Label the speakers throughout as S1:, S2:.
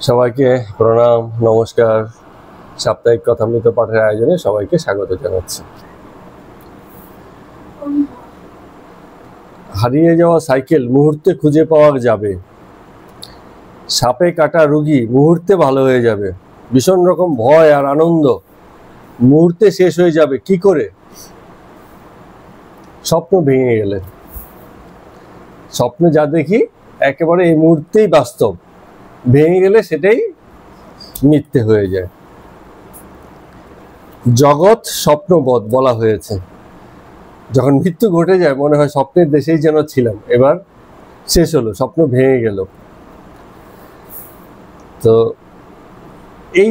S1: সবাইকে প্রণাম, নমস্কার। সাপ্তাহিক কথামৃত পাঠের আয়োজনে সবাইকে স্বাগত জানাচ্ছি। হারিয়ে যাওয়া সাইকেল মুহূর্তে খুঁজে পাওয়া যাবে, সাপে কাটা রোগী মুহূর্তে ভালো হয়ে যাবে, ভীষণ রকম ভয় আর আনন্দ মুহূর্তে শেষ হয়ে যাবে। কি করে? স্বপ্ন ভেঙে গেলে। স্বপ্নে যা দেখি একেবারে এই মুহূর্তেই বাস্তব, ভেঙে গেলে সেটাই মিথ্যে হয়ে যায়। জগৎ স্বপ্নবৎ বলা হয়েছে। যখন মৃত্যু ঘটে যায় মনে হয় স্বপ্নের দেশেই যেন ছিলাম, এবার শেষ হলো, স্বপ্ন ভেঙে গেল। তো এই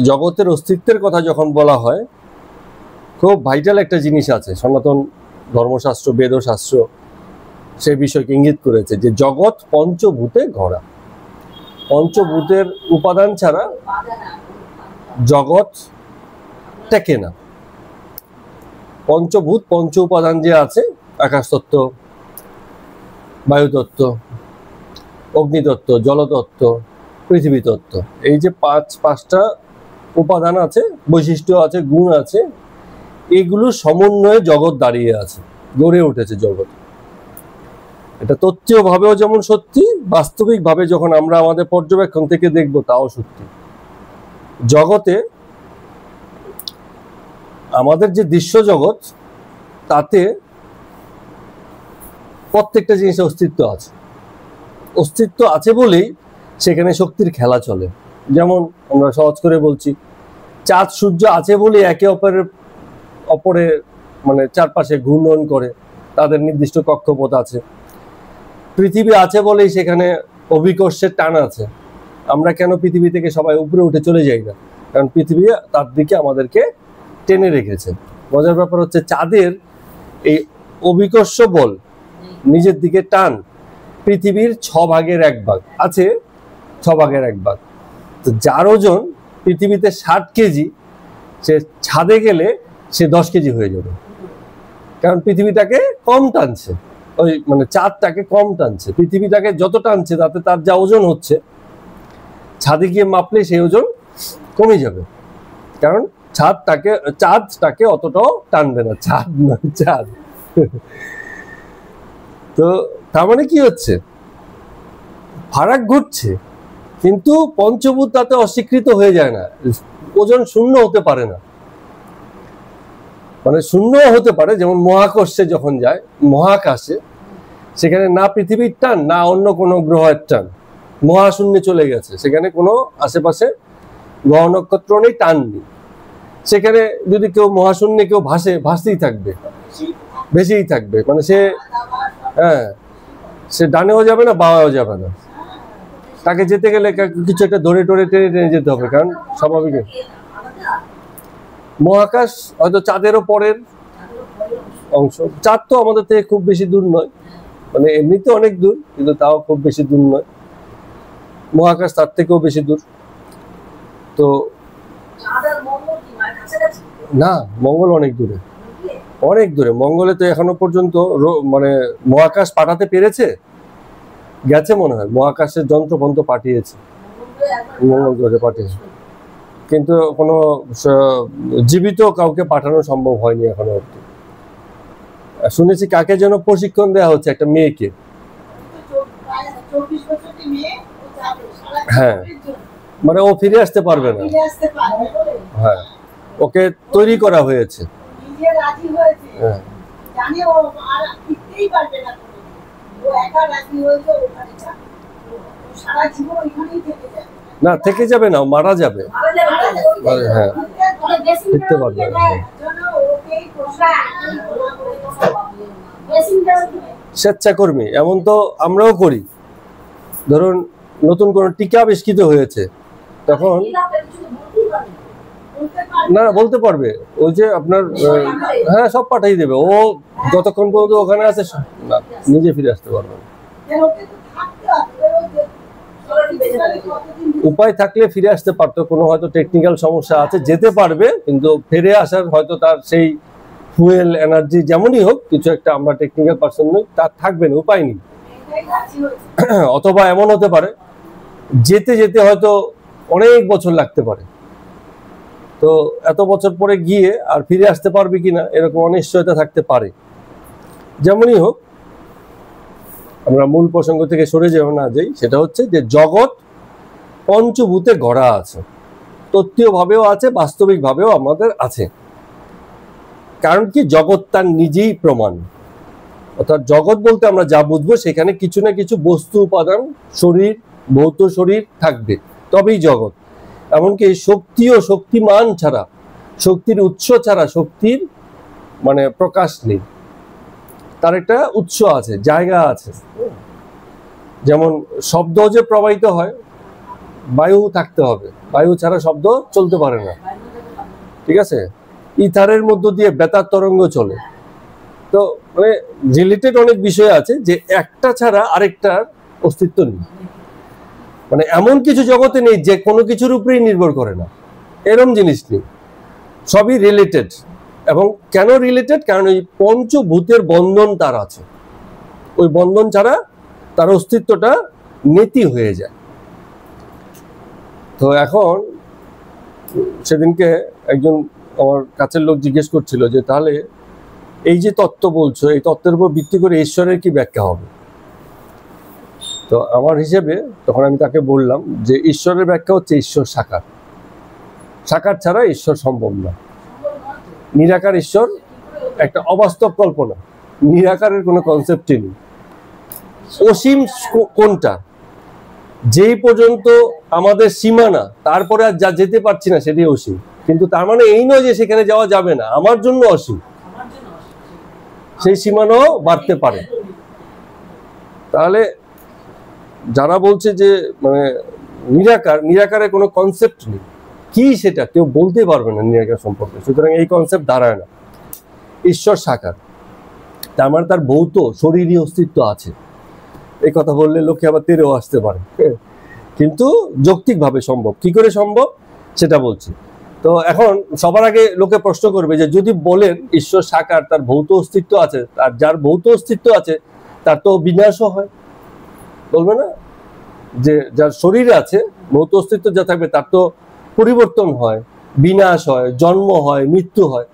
S1: জগতের অস্তিত্বের কথা যখন বলা হয়, খুব ভাইটাল একটা জিনিস আছে। সনাতন ধর্মশাস্ত্র, বেদশাস্ত্র সে বিষয়কে ইঙ্গিত করেছে যে জগৎ পঞ্চভূতে গড়া। পঞ্চভূতের উপাদান ছাড়া জগৎ টেকে না। পঞ্চভূত, পঞ্চ উপাদান যে আছে, আকাশতত্ত্ব, বায়ুতত্ত্ব, অগ্নিতত্ত্ব, জলতত্ত্ব, পৃথিবী তত্ত্ব, এই যে পাঁচটা উপাদান আছে, বৈশিষ্ট্য আছে, গুণ আছে, এগুলো সমন্বয়ে জগৎ দাঁড়িয়ে আছে, গড়ে উঠেছে জগৎ। এটা তত্ত্বীয় ভাবেও যেমন সত্যি, বাস্তবিক ভাবে যখন আমরা আমাদের পর্যবেক্ষণ থেকে দেখব তাও সত্যি। জগতে আমাদের যে দৃশ্য জগৎ, তাতে প্রত্যেকটা জিনিসের অস্তিত্ব আছে। অস্তিত্ব আছে বলেই সেখানে শক্তির খেলা চলে। যেমন আমরা সহজ করে বলছি, চাঁদ সূর্য আছে বলেই একে অপরে মানে চারপাশে ঘূর্ণন করে, তাদের নির্দিষ্ট কক্ষপথ আছে। পৃথিবী আছে বলেই সেখানে অভিকর্ষের টান আছে। আমরা কেন পৃথিবী থেকে সবাই উপরে উঠে চলে যাই না? কারণ পৃথিবী তার দিকে আমাদেরকে টেনে রেখেছে। মজার ব্যাপার হচ্ছে, চাঁদের এই অভিকর্ষ বল, নিজের দিকে টান, পৃথিবীর 6/1 আছে, 6/1। তো যার ওজন পৃথিবীতে 60 কেজি, সে ছাদে গেলে সে 10 কেজি হয়ে যাবে। কারণ পৃথিবীটাকে কম টানছে, ওই মানে চাঁদটাকে কম টানছে। পৃথিবীটাকে যত টানছে তাতে তার যা ওজন হচ্ছে, ছাদে গিয়ে মাপলে সেই ওজন কমে যাবে। কারণ চাঁদটাকে অতটাও টানবে না, চাঁদ নয় চাঁদ। তো তার মানে কি হচ্ছে, ফারাক ঘটছে, কিন্তু পঞ্চভূত তাতে অস্বীকৃত হয়ে যায় না। ওজন শূন্য হতে পারে না, মানে শূন্য হতে পারে। যেমন মহাকর্ষে যখন যায়, মহাকাশে, সেখানে না পৃথিবীর টান না অন্য কোনো গ্রহের টান, মহাশূন্যে চলে গেছে, সেখানে কোনো আশেপাশে গ্রহ নক্ষত্র নেই, টান নেই। সেখানে যদি কেউ মহাশূন্যে কেউ ভাসতেই থাকবে, বেশিই থাকবে, মানে সে ডানেও যাবে না, বাঁও যাবে না। তাকে যেতে গেলে কিছু একটা ধরে টেনে যেতে হবে, কারণ স্বাভাবিক। মহাকাশ হয়তো চাঁদেরও পরের অংশ। চাঁদ তো আমাদের থেকে খুব বেশি দূর নয়, মানে এমনিতে অনেক দূর, কিন্তু তাও খুব বেশি দূর নয়। মহাকাশ তার থেকেও বেশি দূর। তো না, মঙ্গল অনেক দূরে, অনেক দূরে। মঙ্গলে তো এখনো পর্যন্ত মানে মহাকাশ পাঠাতে পেরেছে, গেছে মনে হয়, মহাকাশের যন্ত্রপন্ত্র পাঠিয়েছে, মঙ্গল গ্রহে পাঠিয়েছে, কিন্তু কোনো জীবিত কাউকে পাঠানো সম্ভব হয়নি এখনো অব্দি। শুনেছি কাকে যেন প্রশিক্ষণ দেওয়া হচ্ছে, একটা মেয়েকে। হ্যাঁ, মানে ও ফিরে আসতে পারবে না। হ্যাঁ, ওকে তৈরি করা হয়েছে। হ্যাঁ, না থেকে যাবে না, মারা যাবে। হ্যাঁ, ফিরতে পারবে না। স্বেচ্ছাকর্মী, এমন তো আমরাও করি। ধরুন নতুন কোন টিকা আবিষ্কৃত হয়েছে, তখন না বলতে পারবে, ওই যে আপনার হ্যাঁ সব পাঠিয়ে দেবে। ও যতক্ষণ পর্যন্ত ওখানে আছে না, নিজে ফিরে আসতে পারবে না। উপায় থাকলে ফিরে আসতে পারতো, কোনো হয়তো টেকনিক্যাল সমস্যা আছে, যেতে পারবে, কিন্তু ফিরে আসার হয়তো তার সেই ফুয়েল এনার্জি যেমনই হোক, কিছু একটা, আমরা টেকনিক্যাল পার্সন নই, তার থাকবে না, উপায় নেই। অথবা এমন হতে পারে যেতে যেতে হয়তো অনেক বছর লাগতে পারে। তো এত বছর পরে গিয়ে আর ফিরে আসতে পারবে কিনা এরকম অনিশ্চয়তা থাকতে পারে। যেমনই হোক, আমরা মূল প্রসঙ্গ থেকে সরে যাবো না যাই, সেটা হচ্ছে যে জগৎ পঞ্চভূতে গড়া আছে, তত্ত্বীয় ভাবেও আছে, বাস্তবিক ভাবেও আমাদের আছে। কারণ কি, জগৎ তার নিজেই প্রমাণ। অর্থাৎ জগৎ বলতে আমরা যা বুঝবো সেখানে কিছু না কিছু বস্তু উপাদান, শরীর, ভৌত শরীর থাকবে, তবেই জগৎ। এমনকি শক্তি ও শক্তিমান ছাড়া, শক্তির উৎস ছাড়া শক্তির মানে প্রকাশ নেই। তার একটা উৎস আছে, জায়গা আছে। যেমন শব্দ যে প্রবাহিত হয়, বায়ু থাকতে হবে, বায়ু ছাড়া শব্দ চলতে পারে না, ঠিক আছে? ইথারের মধ্য দিয়ে বেতার তরঙ্গ চলে। তো মানে রিলেটেড অনেক বিষয় আছে যে একটা ছাড়া আরেকটার অস্তিত্ব নেই। মানে এমন কিছু জগতে নেই যে কোনো কিছুর উপরেই নির্ভর করে না, এরকম জিনিস নেই, সবই রিলেটেড। এবং কেন রিলেটেড? কারণ ওই পঞ্চভূতের বন্ধন তার আছে, ওই বন্ধন ছাড়া তার অস্তিত্বটা নীতি হয়ে যায়। তো এখন সেদিনকে একজন আমার কাছের লোক জিজ্ঞেস করছিল যে তাহলে এই যে তত্ত্ব বলছো, এই তত্ত্বের উপর ভিত্তি করে ঈশ্বরের কি ব্যাখ্যা হবে? তো আমার হিসেবে তখন আমি তাকে বললাম যে ঈশ্বরের ব্যাখ্যা হচ্ছে ঈশ্বর সাকার, সাকার ছাড়া ঈশ্বর সম্ভব না। নিরাকার ঈশ্বর একটা অবাস্তব কল্পনা, নিরাকারের কোনো কনসেপ্টই নেই। অসীম কোনটা? যেই পর্যন্ত আমাদের সীমানা, তারপরে আর যা যেতে পারছি না সেটাই অসীম। কিন্তু তার মানে এই নয় যে সেখানে যাওয়া যাবে না, আমার জন্য অসীম, সেই সীমানাও বাড়তে পারে। তাহলে যারা বলছে যে মানে নিরাকার, নিরাকারের কোনো কনসেপ্ট নেই, কি সেটা কেউ বলতে পারবে না নিরাকার সম্পর্কে, সুতরাং এই কনসেপ্ট দাঁড়ায় না। ঈশ্বর সাকার, তার মানে তার ভৌত শরীরই অস্তিত্ব আছে। এই কথা বললে লোকে আবার তেরেও আসতে পারে, কিন্তু যৌক্তিকভাবে সম্ভব। কি করে সম্ভব সেটা বলছি। তো এখন সবার আগে লোকে প্রশ্ন করবে যে যদি বলেন ঈশ্বর সাকার, তার ভৌত অস্তিত্ব আছে, আর যার ভৌত অস্তিত্ব আছে তার তো বিনাশও হয়, বলবে না? যে যার শরীরে আছে, ভৌত অস্তিত্ব যা থাকবে তার তো পরিবর্তন হয়, বিনাশ হয়, জন্ম হয়, মৃত্যু হয়।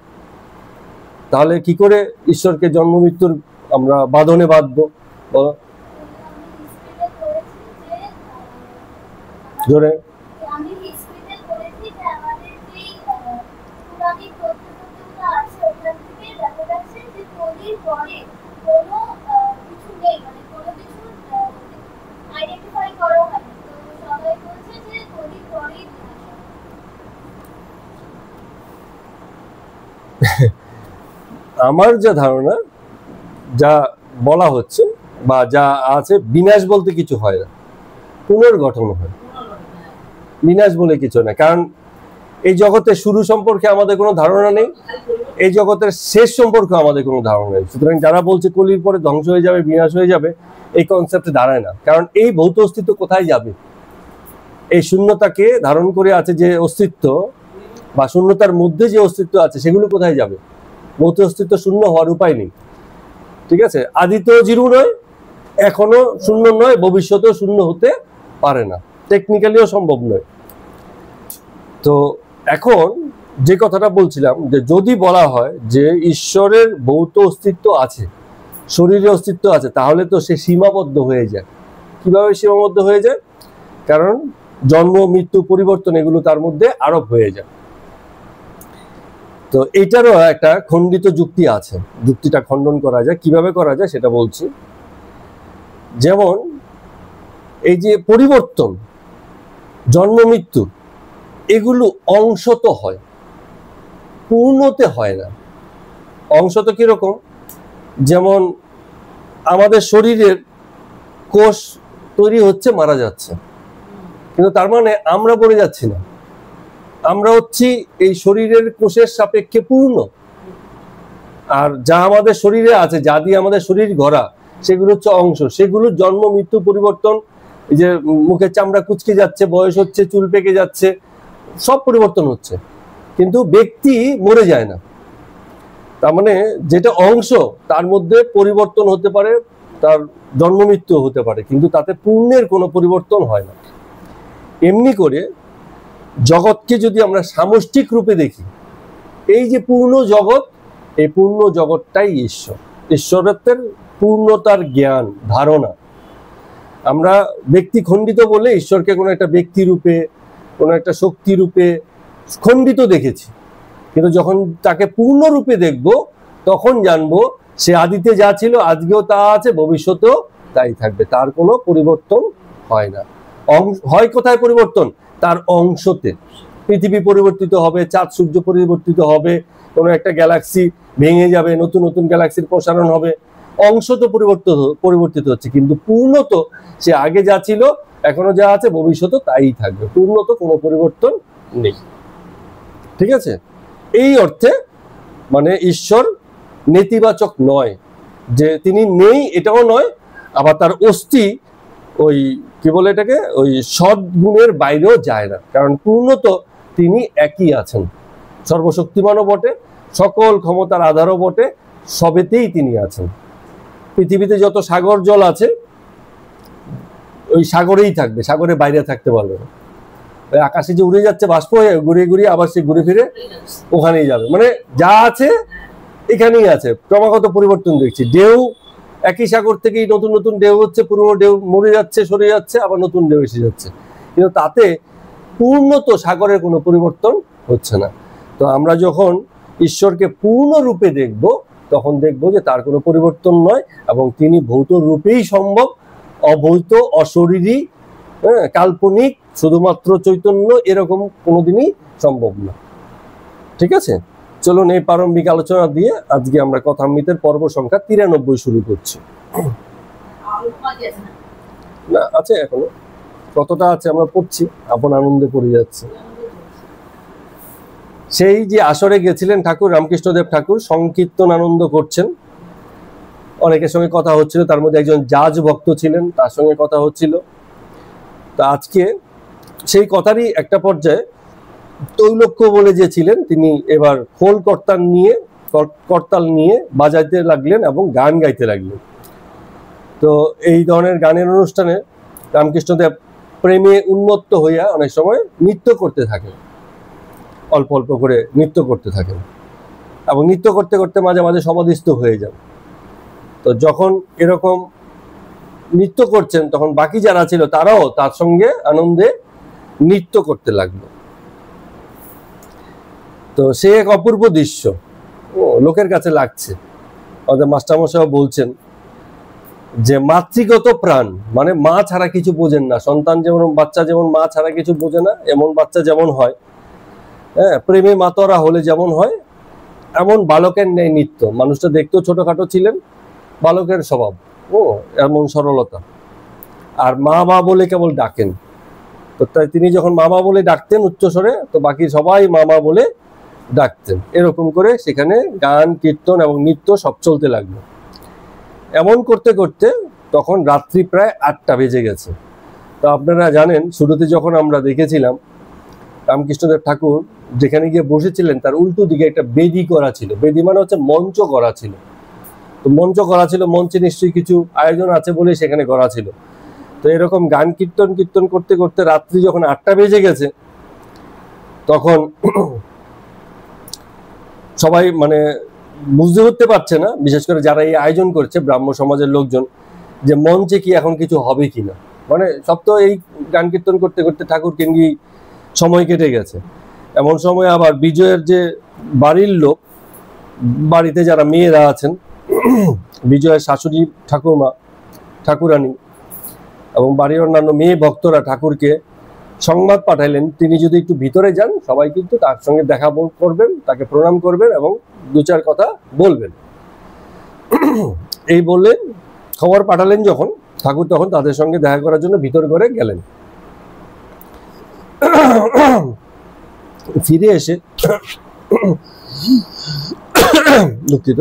S1: তাহলে কি করে ঈশ্বরকে জন্ম মৃত্যুর আমরা বাঁধনে বাঁধবো? বলো জোরে। আমার যা ধারণা, যা বলা হচ্ছে বা যা আছে, বিনাশ বলতে কিছু হয় না, পুনর্গঠন হয়, বিনাশ বলে কিছু না। কারণ এই জগতের শুরু সম্পর্কে আমাদের কোনো ধারণা নেই, এই জগতের শেষ সম্পর্কে আমাদের কোনো ধারণা নেই। সুতরাং যারা বলছে কলির পরে ধ্বংস হয়ে যাবে, বিনাশ হয়ে যাবে, এই কনসেপ্টে দাঁড়ায় না। কারণ এই ভৌত অস্তিত্ব কোথায় যাবে? এই শূন্যতাকে ধারণ করে আছে যে অস্তিত্ব, বা শূন্যতার মধ্যে যে অস্তিত্ব আছে, সেগুলো কোথায় যাবে? ভৌত অস্তিত্ব শূন্য হওয়ার উপায় নেই, ঠিক আছে? আদিতেও জিরো নয়, এখনো শূন্য নয়, ভবিষ্যতেও শূন্য হতে পারে না, টেকনিক্যালিও সম্ভব নয়। তো এখন যে কথাটা বলছিলাম, যে যদি বলা হয় যে ঈশ্বরের ভৌত অস্তিত্ব আছে, শরীরে অস্তিত্ব আছে, তাহলে তো সে সীমাবদ্ধ হয়ে যায়। কিভাবে সীমাবদ্ধ হয়ে যায়? কারণ জন্ম, মৃত্যু, পরিবর্তন এগুলো তার মধ্যে আরোপ হয়ে যায়। তো এটারও একটা খণ্ডিত যুক্তি আছে, যুক্তিটা খণ্ডন করা যায়। কিভাবে করা যায় সেটা বলছি। যেমন এই যে পরিবর্তন, জন্ম মৃত্যু, এগুলো অংশত হয়, পূর্ণতে হয় না। অংশত কিরকম? যেমন আমাদের শরীরের কোষ তৈরি হচ্ছে, মারা যাচ্ছে, কিন্তু তার মানে আমরা মরে যাচ্ছি না, আমরা হচ্ছি এই শরীরের কোষের সাপেক্ষে পূর্ণ। আর যা আমাদের শরীরে আছে, যা দিয়ে আমাদের শরীর গড়া, সেগুলো হচ্ছে অংশ। সেগুলো জন্ম, মৃত্যু, পরিবর্তন, এই যে মুখের চামড়া কুচকে যাচ্ছে, বয়স হচ্ছে, চুল পেকে যাচ্ছে, সব পরিবর্তন হচ্ছে, কিন্তু ব্যক্তি মরে যায় না। তার মানে যেটা অংশ, তার মধ্যে পরিবর্তন হতে পারে, তার জন্ম মৃত্যু হতে পারে, কিন্তু তাতে পূর্ণের কোনো পরিবর্তন হয় না। এমনি করে জগৎকে যদি আমরা সামষ্টিক রূপে দেখি, এই যে পূর্ণ জগৎ, এই পূর্ণ জগৎটাই ঈশ্বর, ঈশ্বরত্বের পূর্ণতার জ্ঞান ধারণা। আমরা ব্যক্তি খণ্ডিত বলে ঈশ্বরকে কোনো একটা ব্যক্তি রূপে, কোনো একটা শক্তি রূপে খণ্ডিত দেখেছি, কিন্তু যখন তাকে পূর্ণ রূপে দেখব তখন জানবো সে আদিতে যা ছিল আজকেও তা আছে, ভবিষ্যতেও তাই থাকবে, তার কোনো পরিবর্তন হয় না। হয় কোথায় পরিবর্তন? তার অংশতে। পৃথিবী পরিবর্তিত হবে, চাঁদ সূর্য পরিবর্তিত হবে, কোনো একটা গ্যালাক্সি ভেঙে যাবে, নতুন নতুন গ্যালাক্সির প্রসারণ হবে, অংশ তো পরিবর্তিত হচ্ছে, কিন্তু পূর্ণত সে আগে যা ছিল এখনো যা আছে ভবিষ্যতে তাই থাকবে, পূর্ণত কোনো পরিবর্তন নেই। ঠিক আছে? এই অর্থে মানে ঈশ্বর নেতিবাচক নয়, যে তিনি নেই এটাও নয়, আবার তার অস্থি ওই কি বলে এটাকে, ওই সদ্গুণের বাইরেও যায় না, কারণ পূর্ণত তিনি একই আছেন, সর্বশক্তিমানও বটে, সকল ক্ষমতার আধারও বটে, সবেতেই তিনি আছেন। পৃথিবীতে যত সাগর জল আছে ওই সাগরেই থাকবে, সাগরের বাইরে থাকতে পারবে না। ওই আকাশে যে উড়ে যাচ্ছে বাষ্প হয়ে ঘুরিয়ে ঘুরিয়ে আবার সে ঘুরে ফিরে ওখানেই যাবে, মানে যা আছে এখানেই আছে, ক্রমাগত পরিবর্তন দেখছি। ঢেউ একই সাগর থেকেই নতুন নতুন ঢেউ হচ্ছে, পুরনো ঢেউ মরে যাচ্ছে, সরে যাচ্ছে, আবার নতুন ঢেউ এসে যাচ্ছে, কিন্তু তাতে পূর্ণত সাগরের কোনো পরিবর্তন হচ্ছে না। তো আমরা যখন ঈশ্বরকে পূর্ণ রূপে দেখব তখন দেখব যে তার কোনো পরিবর্তন নয়, এবং তিনি ভৌত রূপেই সম্ভব, অভৌত, অশরীরী, কাল্পনিক, শুধুমাত্র চৈতন্য, এরকম কোনোদিনই সম্ভব না। ঠিক আছে? চলুন এই প্রারম্ভিক আলোচনা দিয়ে আজকে আমরা কথামৃতের পর্ব সংখ্যা 93 শুরু করছি। না আছে এখনো, কতটা আছে আমরা পড়ছি, আপন আনন্দে পড়ে যাচ্ছে। সেই যে আসরে গেছিলেন ঠাকুর রামকৃষ্ণদেব ঠাকুর, সংকীর্তন আনন্দ করছেন, অনেকের সঙ্গে কথা হচ্ছিল, তার মধ্যে একজন জাজ ভক্ত ছিলেন, তার সঙ্গে কথা হচ্ছিল। তা আজকে সেই কথারই একটা পর্যায়ে তৈলক্য বলে যে ছিলেন, তিনি এবার খোল করতাল নিয়ে বাজাইতে লাগলেন এবং গান গাইতে লাগলেন। তো এই ধরনের গানের অনুষ্ঠানে রামকৃষ্ণদেব প্রেমে উন্মত্ত হইয়া অনেক সময় নৃত্য করতে থাকেন, অল্প অল্প করে নৃত্য করতে থাকেন, এবং নৃত্য করতে করতে মাঝে মাঝে সমাধিস্থ হয়ে যান। তো যখন এরকম নৃত্য করছেন তখন বাকি যারা ছিল তারাও তার সঙ্গে আনন্দে নৃত্য করতে লাগলো। তো সে এক অপূর্ব দৃশ্য লোকের কাছে লাগছে। আমাদের মাস্টারমশাই বলছেন যে মাতৃগত প্রাণ, মানে মা ছাড়া কিছু বোঝেন না, সন্তান যেমন, বাচ্চা যেমন মা ছাড়া কিছু বোঝে না, এমন বাচ্চা যেমন হয়, হ্যাঁ, প্রেমে মাতরা হলে যেমন হয়, এমন বালকের ন্যায় নৃত্য। মানুষটা দেখতেও ছোটখাটো ছিলেন, বালকের স্বভাব, এমন সরলতা, আর মা মা বলে কেবল ডাকেন। তো তাই তিনি যখন মামা বলে ডাকতেন উচ্চস্বরে, তো বাকি সবাই মামা বলে ডাকতেন। এরকম করে সেখানে গান, কীর্তন এবং নৃত্য সব চলতে লাগলো। এমন করতে করতে তখন রাত্রি প্রায় 8টা বেজে গেছে। তো আপনারা জানেন, শুরুতে যখন আমরা দেখেছিলাম রামকৃষ্ণদেব ঠাকুর যেখানে গিয়ে বসেছিলেন তার উল্টো দিকে একটা বেদি করা ছিল। বেদি মানে হচ্ছে মঞ্চ করা ছিল। তো মঞ্চ করা ছিল, মঞ্চে নিশ্চয়ই কিছু আয়োজন আছে বলে সেখানে করা ছিল। তো এরকম গান কীর্তন করতে করতে রাত্রি যখন 8টা বেজে গেছে, তখন সবাই মানে বুঝতে উঠতে পারছে না, বিশেষ করে যারা এই আয়োজন করছে ব্রাহ্ম সমাজের লোকজন, যে মঞ্চে কি এখন কিছু হবে কিনা। মানে সব তো এই গান কীর্তন করতে করতে ঠাকুর কেন্দ্রি সময় কেটে গেছে। এমন সময় আবার বিজয়ের যে বাড়ির লোক, বাড়িতে যারা মেয়েরা আছেন, বিজয়ের শাশুড়ি ঠাকুরমা, ঠাকুরানী এবং বাড়ির অন্যান্য মেয়ে ভক্তরা ঠাকুরকে সংবাদ পাঠাইলেন তিনি যদি একটু ভিতরে যান, সবাই কিন্তু তার সঙ্গে দেখা করবেন, তাকে প্রণাম করবেন এবং 2-4 কথা বলবেন। এই বললেন, খবর পাঠালেন যখন ঠাকুর, তখন তাদের সঙ্গে দেখা করার জন্য ভিতর করে গেলেন। ফিরে এসে দুঃখিত,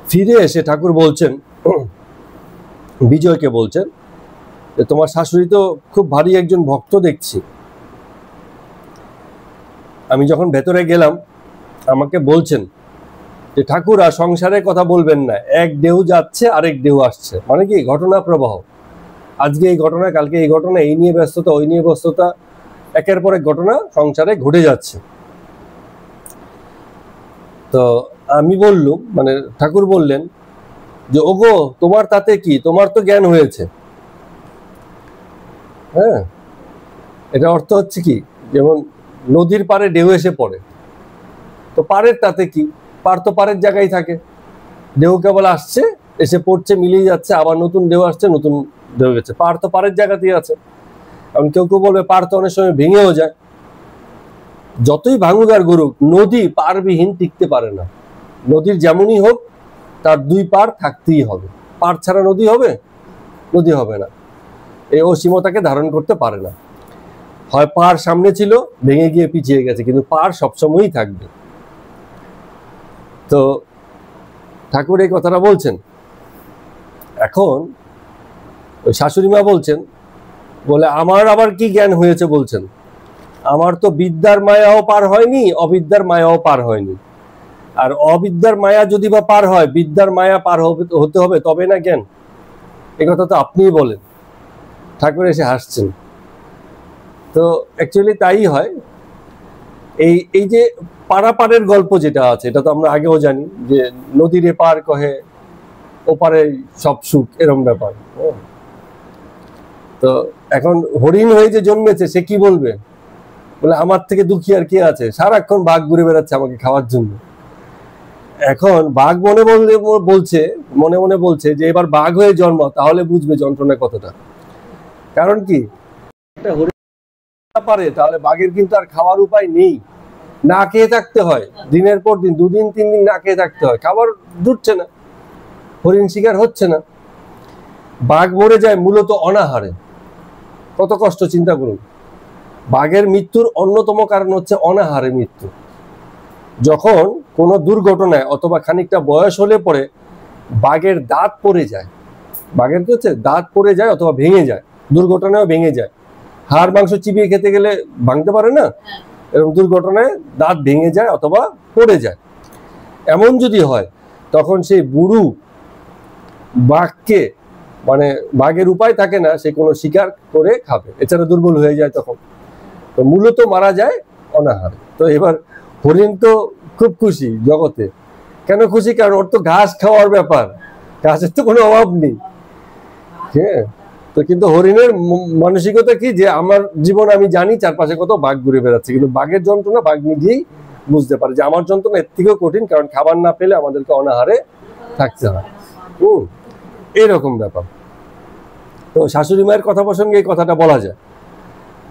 S1: ফিরে এসে ঠাকুর বলছেন, বিজয়কে বলছেন যে তোমার শাশুড়ি তো খুব ভারী একজন ভক্ত দেখছি। আমি যখন ভেতরে গেলাম আমাকে বলছেন যে ঠাকুর আর সংসারের কথা বলবেন না, এক ঢেউ যাচ্ছে আরেক ঢেউ আসছে, মানে কি ঘটনা প্রবাহ। আজকে এই ঘটনা, কালকে এই ঘটনা, এই নিয়ে ব্যস্ততা, ওই নিয়ে ব্যস্ততা, একের পর এক ঘটনা সংসারে ঘটে যাচ্ছে। তো আমি বললুম, মানে ঠাকুর বললেন যে ওগো তোমার তাতে কি, তোমার তো জ্ঞান হয়েছে। হ্যাঁ, এটা অর্থ হচ্ছে কি, যেমন নদীর পাড়ে ঢেউ এসে পড়ে, তো পাড়ের তাতে কি, পাড় তো পাড়ের জায়গায় থাকে, ঢেউ কেবল আসছে, এসে পড়ছে, মিলিয়ে যাচ্ছে, আবার নতুন ঢেউ আসছে, নতুন ঢেউ গেছে, পাড় তো পাড়ের জায়গাতেই আছে। কারণ কেউ কেউ বলবে পাড় তো অনেক সময় ভেঙেও যায়। যতই ভাঙুক আর গড়ুক, নদী পাড়বিহীন টিকতে পারে না। নদীর যেমনই হোক তার দুই পাড় থাকতেই হবে। পাড় ছাড়া নদী হবে? নদী হবে না। এই অসীমতাকে ধারণ করতে পারে না। হয় পাড় সামনে ছিল, ভেঙে গিয়ে পিছিয়ে গেছে, কিন্তু পাড় সবসময়ই থাকবে। তো ঠাকুর এই কথাটা বলছেন। এখন ওই শাশুড়ি মা বলছেন, বলে আমার আবার কি জ্ঞান হয়েছে বলছেন, আমার তো বিদ্যার মায়াও পার হয়নি, অবিদ্যার মায়াও পার হয়নি। আর অবিদ্যার মায়া যদি বা পার হয়, বিদ্যার মায়া পার হতে হবে, তবে না জ্ঞান। এই কথা তো আপনিই বলেন। ঠাকুর এসে হাসছেন। তো অ্যাকচুয়ালি তাই হয়। এই যে পারাপারের গল্প যেটা আছে, এটা তো আমরা আগেও জানি, যে নদীর এপার কহে ওপারে সব সুখ, এরম ব্যাপার। তো এখন হরিণ হয়ে যে জন্মেছে, সে কি বলবে, বলে আমার থেকে দুঃখী আর কে আছে, সারাক্ষণ বাঘ ঘুরে বেড়াচ্ছে আমাকে খাওয়ার জন্য। এখন বাঘ মনে মনে বলছে যে এবার বাঘ হয়ে জন্ম, তাহলে বুঝবে যন্ত্রণা কতটা। কারণ কি, একটা হরিণ পারে, তাহলে বাঘের কিন্তু আর খাওয়ার উপায় নেই, না খেয়ে থাকতে হয়, দিনের পর দিন, 2 দিন 3 দিন না খেয়ে থাকতে হয়, খাবার জুটছে না, হরিণ শিকার হচ্ছে না। বাঘ মরে যায় মূলত অনাহারে। কত কষ্ট চিন্তা করুন। বাঘের মৃত্যুর অন্যতম কারণ হচ্ছে অনাহারে মৃত্যু। যখন কোনো দুর্ঘটনায় অথবা খানিকটা বয়স হলে পরে বাঘের দাঁত পড়ে যায়, বাঘের কি হচ্ছে, দাঁত পড়ে যায় অথবা ভেঙে যায়, দুর্ঘটনায় ভেঙে যায়। হাড় মাংস চিবিয়ে খেতে গেলে ভাঙতে পারে না, এরকম দুর্ঘটনায় দাঁত ভেঙে যায় অথবা পড়ে যায়। এমন যদি হয়, তখন সেই বুড়ো বাঘকে, মানে বাঘের উপায় থাকে না, সে কোনো শিকার করে খাবে, এছাড়া দুর্বল হয়ে যায় তখন। তো মূলত মারা যায় অনাহারে। তো এবার হরিণ তো খুব খুশি জগতে। কেন খুশি? কারণ ওর তো ঘাস খাওয়ার ব্যাপার, ঘাসের তো কোনো অভাব নেই। হ্যাঁ, তো কিন্তু হরিণের মানসিকতা কি, যে আমার জীবন আমি জানি, চারপাশে কত বাঘ ঘুরে বেড়াচ্ছে, কিন্তু বাঘের যন্ত্রণা বাঘ নিজেই বুঝতে পারে যে আমার যন্ত্রণা এর থেকেও কঠিন, কারণ খাবার না পেলে আমাদেরকে অনাহারে থাকতে হয়। এরকম ব্যাপার। তো শাশুড়ি মায়ের কথা প্রসঙ্গে এই কথাটা বলা যায়,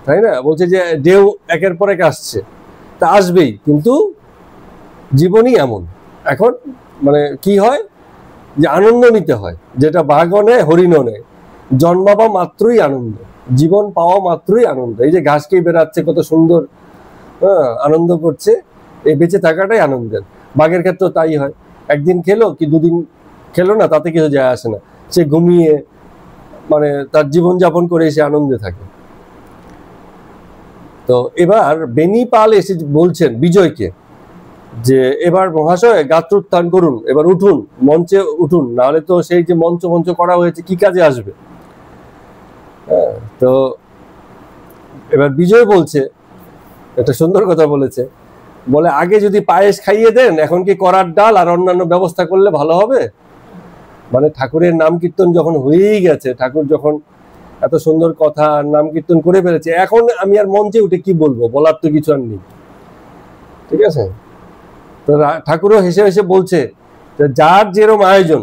S1: তাই না? বলছে যে ঢেউ একের পর এক আসছে, তা আসবেই, কিন্তু জীবনই এমন। এখন মানে কি হয়, যে আনন্দ নিতে হয়, যেটা বাঘও নেয় হরিণও নেয়। জন্মাবা মাত্রই আনন্দ, জীবন পাওয়া মাত্রই আনন্দ। এই যে ঘাস খেয়ে বেড়াচ্ছে, কত সুন্দর, আনন্দ করছে, এই বেঁচে থাকাটাই আনন্দের। বাঘের ক্ষেত্রেও তাই হয়, একদিন খেলো কি 2 দিন খেলো না, তাতে কিছু যায় আসে না, সে ঘুমিয়ে মানে তার জীবনযাপন করে সে আনন্দে থাকে। তো এবার বেনি পাল এসে বলছেন বিজয়কে যে এবার মহাশয় গাত্রোত্থান করুন, এবার উঠুন, মঞ্চে উঠুন, নাহলে তো সেই যে মঞ্চ করা হয়েছে কি কাজে আসবে। তো এবার বিজয় বলছে, একটা সুন্দর কথা বলেছে, বলে আগে যদি পায়েস খাইয়ে দেন, এখন কি করার ডাল আর অন্যান্য ব্যবস্থা করলে ভালো হবে। মানে ঠাকুরের নাম কীর্তন যখন হয়েই গেছে, ঠাকুর যখন এত সুন্দর কথা নাম কীর্তন করে ফেলেছে, এখন আমি আর মঞ্চে উঠে কি বলবো, বলার তো কিছু আর নেই। ঠিক আছে? তো ঠাকুরও হেসে হেসে বলছে, যার যেরকম আয়োজন,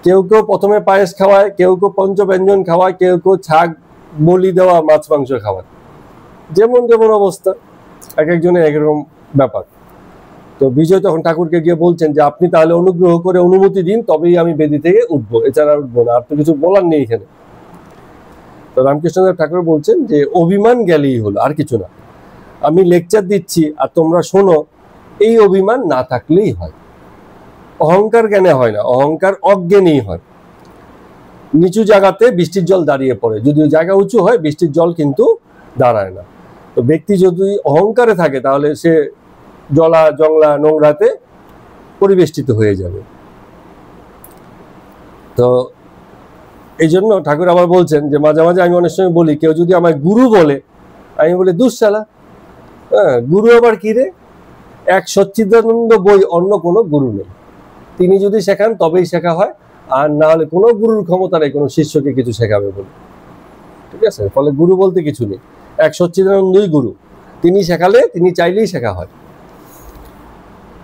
S1: কেউ কেউ প্রথমে পায়েস খাওয়ায়, কেউ কেউ পঞ্চব্যঞ্জন খাওয়ায়, কেউ কেউ ছাগ বলি দেওয়া, মাছ মাংস খাওয়ায়, যেমন যেমন অবস্থা, এক একজনের একরকম ব্যাপার। তো বিজয় তখন ঠাকুরকে গিয়ে বলছেন যে আপনি তাহলে অনুগ্রহ করে অনুমতি দিন, তবেই আমি বেদি থেকে উঠবো, এছাড়া উঠবো না, আর তো কিছু বলার নেই এখানে। তো রামকৃষ্ণদেব ঠাকুর বলছেন যে অভিমান গেলেই হলো, আর কিছু না। আমি লেকচার দিচ্ছি আর তোমরা শোনো, এই অভিমান না থাকলেই হয়। অহংকার জ্ঞানে হয় না, অহংকার অজ্ঞানেই হয়। নিচু জায়গাতে বৃষ্টির জল দাঁড়িয়ে পড়ে, যদিও জায়গা উঁচু হয়, বৃষ্টির জল কিন্তু দাঁড়ায় না। তো ব্যক্তি যদি অহংকারে থাকে, তাহলে সে জলা জংলা নোংরাতে পরিবেষ্টিত হয়ে যাবে। তো এই জন্য ঠাকুর আবার বলছেন যে মাঝে মাঝে আমি অনেক সময় বলি, কেউ যদি আমায় গুরু বলে, আমি বলি দুঃশালা, হ্যাঁ গুরু আবার কি রে? এক সচ্চিদানন্দ বই, অন্য কোনো গুরু নেই। তিনি যদি শেখান তবেই শেখা হয়, আর না হলে কোনো গুরুর ক্ষমতা নেই কোনো শিষ্যকে কিছু শেখাবে বলে। ঠিক আছে, ফলে গুরু বলতে কিছু নেই, এক সচ্চিদানন্দই গুরু, তিনি শেখালে, তিনি চাইলেই শেখা হয়।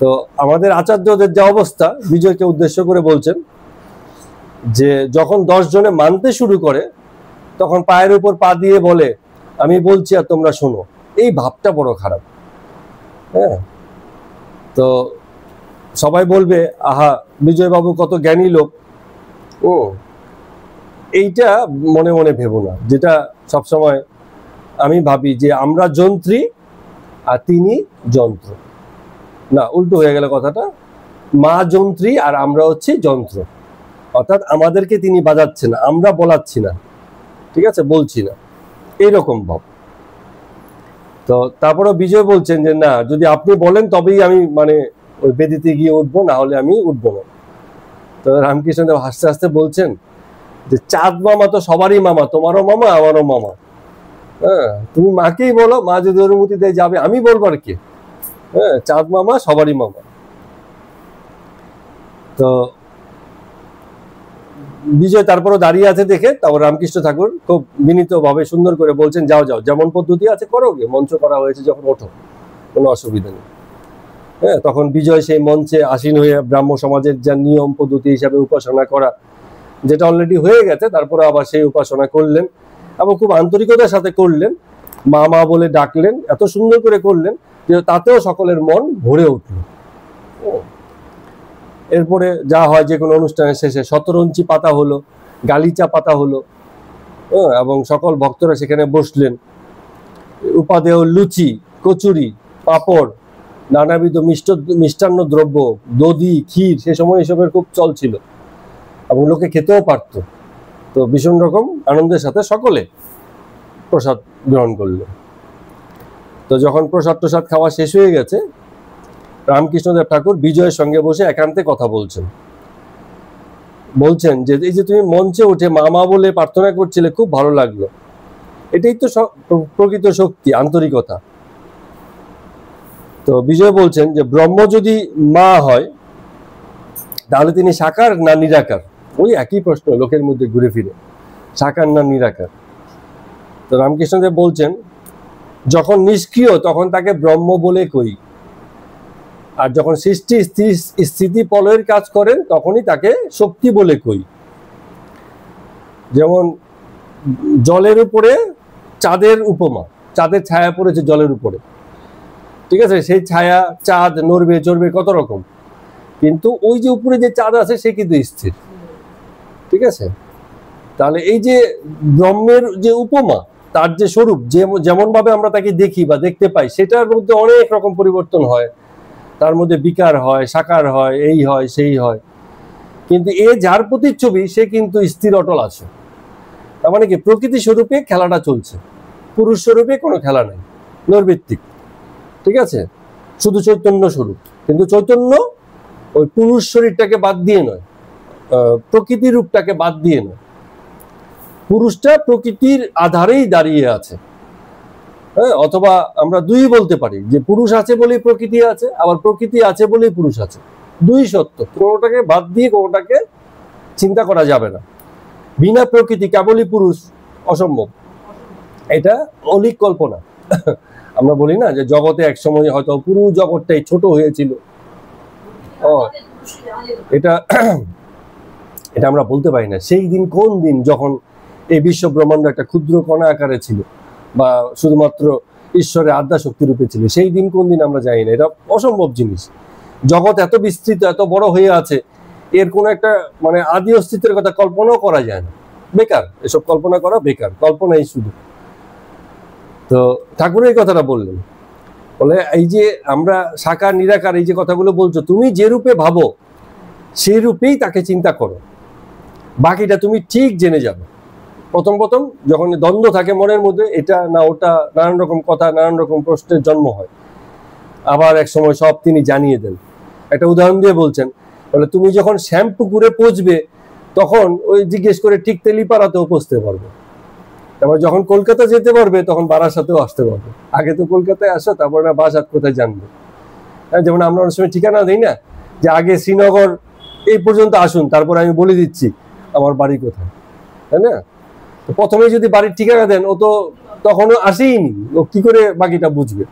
S1: তো আমাদের আচার্যদের যা অবস্থা, বিজয়কে উদ্দেশ্য করে বলছেন যে যখন 10 জনে মানতে শুরু করে, তখন পায়ের উপর পা দিয়ে বলে আমি বলছি আর তোমরা শোনো। এই ভাবটা বড় খারাপ। হ্যাঁ, তো সবাই বলবে আহা বিজয় বাবু কত জ্ঞানী লোক। ও এইটা মনে মনে ভেবো না, যেটা সবসময় আমি ভাবি যে আমরা যন্ত্রী আর তিনি যন্ত্র। না, উল্টো হয়ে গেল কথাটা, মা যন্ত্রী আর আমরা হচ্ছি যন্ত্র। অর্থাৎ আমাদেরকে তিনি বাজাচ্ছেন, আমরা বলাচ্ছি না, ঠিক আছে, বলছি না, এইরকম ভাব। তো তারপরে বিজয় বলছেন যে না, যদি আপনি বলেন তবেই আমি মানে ওই বেদিতে গিয়ে উঠবো, না হলে আমি উঠবো না। তো রামকৃষ্ণদেব হাসতে হাসতে বলছেন যে চাঁদ মামা তো সবারই মামা, তোমারও মামা আমারও মামা। হ্যাঁ, তুমি মাকেই বলো, মা যদি অনুমতি দেয় যাবে, আমি বলবার কি? হ্যাঁ, চাঁদ মামা সবারই মামা। তো বিজয় তারপরও দাঁড়িয়ে আছে দেখে তারপর রামকৃষ্ণ ঠাকুর খুব বিনীত ভাবে সুন্দর করে বলছেন যাও যাও, যেমন পদ্ধতি আছে করো, গিয়ে মঞ্চ করা হয়েছে যখন ওঠো, কোনো অসুবিধা নেই। হ্যাঁ, তখন বিজয় সেই মঞ্চে আসীন হয়ে ব্রাহ্ম সমাজের যা নিয়ম পদ্ধতি হিসাবে উপাসনা করা, যেটা অলরেডি হয়ে গেছে, তারপরে আবার সেই উপাসনা করলেন এবং খুব আন্তরিকতার সাথে করলেন, মা মা বলে ডাকলেন, এত সুন্দর করে করলেন যে তাতেও সকলের মন ভরে উঠল। এরপরে যা হয় যে কোনো অনুষ্ঠানের শেষে শতরঞ্চি পাতা হলো, গালিচা পাতা হলো, এবং সকল ভক্তরা সেখানে বসলেন। উপাদেয় লুচি, কচুরি, পাঁপড়, নানাবিধ মিষ্টান্ন দ্রব্য, দধি, ক্ষীর, সে সময় এসবের খুব চল ছিল এবং লোকে খেতেও পারত। তো ভীষণ রকম আনন্দের সাথে সকলে প্রসাদ গ্রহণ করল। তো যখন প্রসাদ খাওয়া শেষ হয়ে গেছে, রামকৃষ্ণদেব ঠাকুর বিজয়ের সঙ্গে বসে একান্তে কথা বলছেন যে এই যে তুমি মঞ্চে উঠে মামা বলে প্রার্থনা করছিলে, খুব ভালো লাগলো। এটাই তো প্রকৃত শক্তি, আন্তরিকতা। তো বিজয় বলছেন যে ব্রহ্ম যদি মা হয় তাহলে তিনি সাকার না নিরাকার? ওই একই প্রশ্ন লোকের মধ্যে ঘুরে ফিরে, সাকার না নিরাকার। তো রামকৃষ্ণদেব বলছেন যখন নিষ্ক্রিয় তখন তাকে ব্রহ্ম বলে কই, আর যখন সৃষ্টি স্থিতি প্রলয়ের কাজ করেন তখনই তাকে শক্তি বলে কই। যেমন জলের উপরে চাঁদের উপমা, চাঁদের ছায়া পড়েছে জলের উপরে, ঠিক আছে, সেই ছায়া চাঁদ নড়বে চড়বে কত রকম, কিন্তু ওই যে উপরে যে চাঁদ আছে সে কিন্তু স্থির, ঠিক আছে। তাহলে এই যে ব্রহ্মের যে উপমা, তার যে স্বরূপ, যেমন ভাবে আমরা তাকে দেখি বা দেখতে পাই, সেটার মধ্যে অনেক রকম পরিবর্তন হয়, তার মধ্যে বিকার হয়, সাকার হয়, এই হয় সেই হয়, কিন্তু এ যার প্রতিচ্ছবি সে কিন্তু স্থির অটল আছে। তার মানে কি প্রকৃতি স্বরূপে খেলাটা চলছে, পুরুষ স্বরূপে কোনো খেলা নেই, নৈর্বৃত্তিক, ঠিক আছে, শুধু চৈতন্য স্বরূপ। কিন্তু চৈতন্য ওই পুরুষ শরীরটাকে বাদ দিয়ে নয়, প্রকৃতির রূপটাকে বাদ দিয়ে নয়, পুরুষটা প্রকৃতির আধারেই দাঁড়িয়ে আছে। হ্যাঁ, অথবা আমরা দুই বলতে পারি যে পুরুষ আছে বলেই প্রকৃতি আছে, আবার প্রকৃতি আছে বলেই পুরুষ আছে, দুই সত্য, কোনোটাকে বাদ দিয়ে কোনোটাকে চিন্তা করা যাবে না। বিনা প্রকৃতি কেবলই পুরুষ অসম্ভব, এটা অলিক কল্পনা। আমরা বলি না যে জগতে এক সময় হয়তো পুরো জগৎটাই ছোট হয়েছিল, এটা এটা আমরা বলতে পারি না। সেই দিন কোন দিন যখন এই বিশ্ব ব্রহ্মাণ্ড একটা ক্ষুদ্র কণা আকারে ছিল বা শুধুমাত্র ঈশ্বরের আদ্যা শক্তি রূপে ছিল, সেই দিন কোন দিন আমরা জানি না, এটা অসম্ভব জিনিস। জগৎ এত বিস্তৃত, এত বড় হয়ে আছে, এর কোনো একটা মানে আদি অস্তিত্বের কথা কল্পনাও করা যায় না, বেকার, এসব কল্পনা করা বেকার, কল্পনাই শুধু। তো ঠাকুর এই কথাটা বললেন, বলে এই যে আমরা সাকার নিরাকার এই যে কথাগুলো বলছো, তুমি যে রূপে ভাবো সেই রূপেই তাকে চিন্তা করো, বাকিটা তুমি ঠিক জেনে যাবে। প্রথম যখন দ্বন্দ্ব থাকে মনের মধ্যে, এটা না ওটা, নানান রকম কথা, নানান রকম প্রশ্নের জন্ম হয়, আবার এক সময় সব তিনি জানিয়ে দেন। একটা উদাহরণ দিয়ে বলছেন, বলে তুমি যখন শ্যাম্পুকুরে পচবে তখন ওই জিজ্ঞেস করে ঠিক তেলিপাড়াতেও পৌঁছতে পারবে। তারপর যখন কলকাতা যেতে পারবে তখন বারাসাতেও আসতে পারবে। আগে তো কলকাতায় আসো, তারপর না বারাসাত কোথায় জানবে। যেমন আমরা অনেক সময় ঠিকানা দিই না, যে আগে শ্রীনগর এই পর্যন্ত আসুন, তারপর আমি বলে দিচ্ছি আমার বাড়ি কোথায়, তাই না? প্রথমে যদি বাড়ির ঠিকানা দেন, ও তো তখনও আসেইনি, ও কি করে বাকিটা বুঝবে?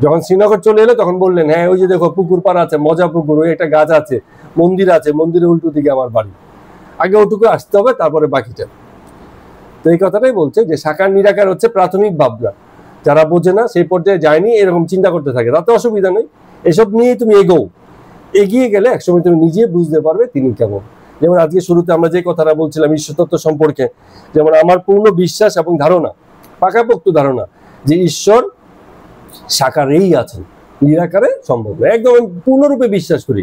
S1: যখন শ্রীনগর চলে এলো তখন বললেন, হ্যাঁ ওই যে দেখো পুকুর পাড় আছে, মজা পুকুর, ওই একটা গাছ আছে, মন্দির আছে, মন্দিরের উল্টো দিকে আমার বাড়ি। আগে ওটুকু আসতে হবে, তারপরে বাকিটা। তো এই কথাটাই বলছে যে সাকার নিরাকার হচ্ছে প্রাথমিক ভাবনা। যারা বোঝে না, সেই পর্যায়ে যায়নি, এরকম চিন্তা করতে থাকে, তাতে অসুবিধা নেই। এসব নিয়ে তুমি এগিয়ে গেলে একসময় তুমি নিজে বুঝতে পারবে তিনি কেমন। যেমন আজকে শুরুতে আমরা যে কথাটা বলছিলাম ঈশ্বর তত্ত্ব সম্পর্কে, যেমন আমার পূর্ণ বিশ্বাস এবং ধারণা, পাকাপোক্ত ধারণা যে ঈশ্বর সাকারেই আছেন, নিরাকারে সম্ভব না। একদম আমি পূর্ণরূপে বিশ্বাস করি।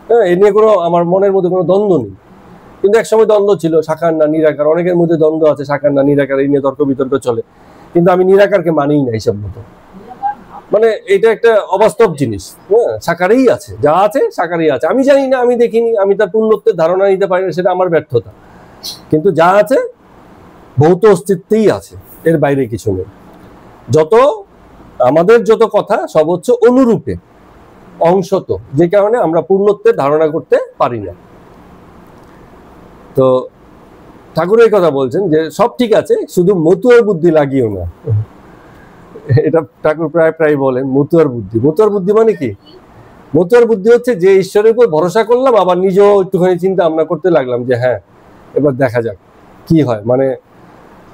S1: হ্যাঁ, এ নিয়ে কোনো আমার মনের মধ্যে কোনো দ্বন্দ্ব নেই। কিন্তু একসময় দ্বন্দ্ব ছিল, সাকার না নিরাকার, অনেকের মধ্যে দ্বন্দ্ব আছে, সাকার না নিরাকার, এই নিয়ে তর্ক বিতর্ক চলে। কিন্তু আমি নিরাকারকে মানিই না হিসাব মতো। মানে এটা একটা অবাস্তব জিনিস। হ্যাঁ, সাকারেই আছে, যা আছে সাকারেই আছে। আমি জানি না, আমি দেখিনি, আমি তার পূর্ণত্বের ধারণা নিতে পারি না, সেটা আমার ব্যর্থতা। কিন্তু যা আছে ভৌত অস্তিত্বেই আছে, এর বাইরে কিছু নেই। আমাদের যত কথা সব হচ্ছে অনুরূপে, অংশত, যে কারণে আমরা পূর্ণত্বের ধারণা করতে পারি না। তো ঠাকুর এই কথা বলছেন যে সব ঠিক আছে, শুধু মতুয়ার বুদ্ধি লাগিও না। এটা ঠাকুর প্রায় বলেন, মতুয়ার বুদ্ধি। মতুয়ার বুদ্ধি মানে কি? মতুয়ার বুদ্ধি হচ্ছে যে ঈশ্বরের উপর ভরসা করলাম, আবার নিজেও একটুখানি চিন্তা ভাবনা করতে লাগলাম যে হ্যাঁ এবার দেখা যাক কি হয়। মানে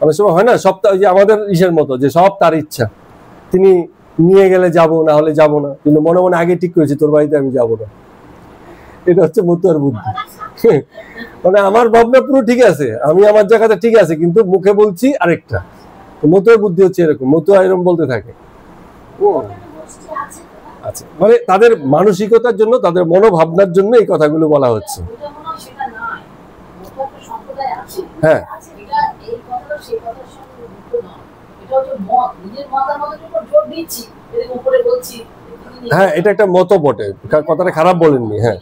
S1: অনেক সময় হয় না, সবটা ওই যে আমাদের ইসের মতো, যে সব তার ইচ্ছা, তিনি নিয়ে গেলে যাব, না হলে যাব না, কিন্তু মনে মনে আগে ঠিক করেছি তোর বাড়িতে আমি যাব না। এটা হচ্ছে মতুয়ার বুদ্ধি। মানে আমার ভাবনা পুরো ঠিক আছে, আমি আমার জায়গাতে ঠিক আছে, কিন্তু মুখে বলছি আরেকটা। মতুয়ার বুদ্ধি হচ্ছে এরকম, মতুয়া এরকম বলতে থাকে। আচ্ছা, মানে তাদের মানসিকতার জন্য, তাদের মনোভাবনার জন্য এই কথাগুলো বলা হচ্ছে। হ্যাঁ, হ্যাঁ, এটা একটা মত বটে, কথাটা খারাপ বলেননি। হ্যাঁ,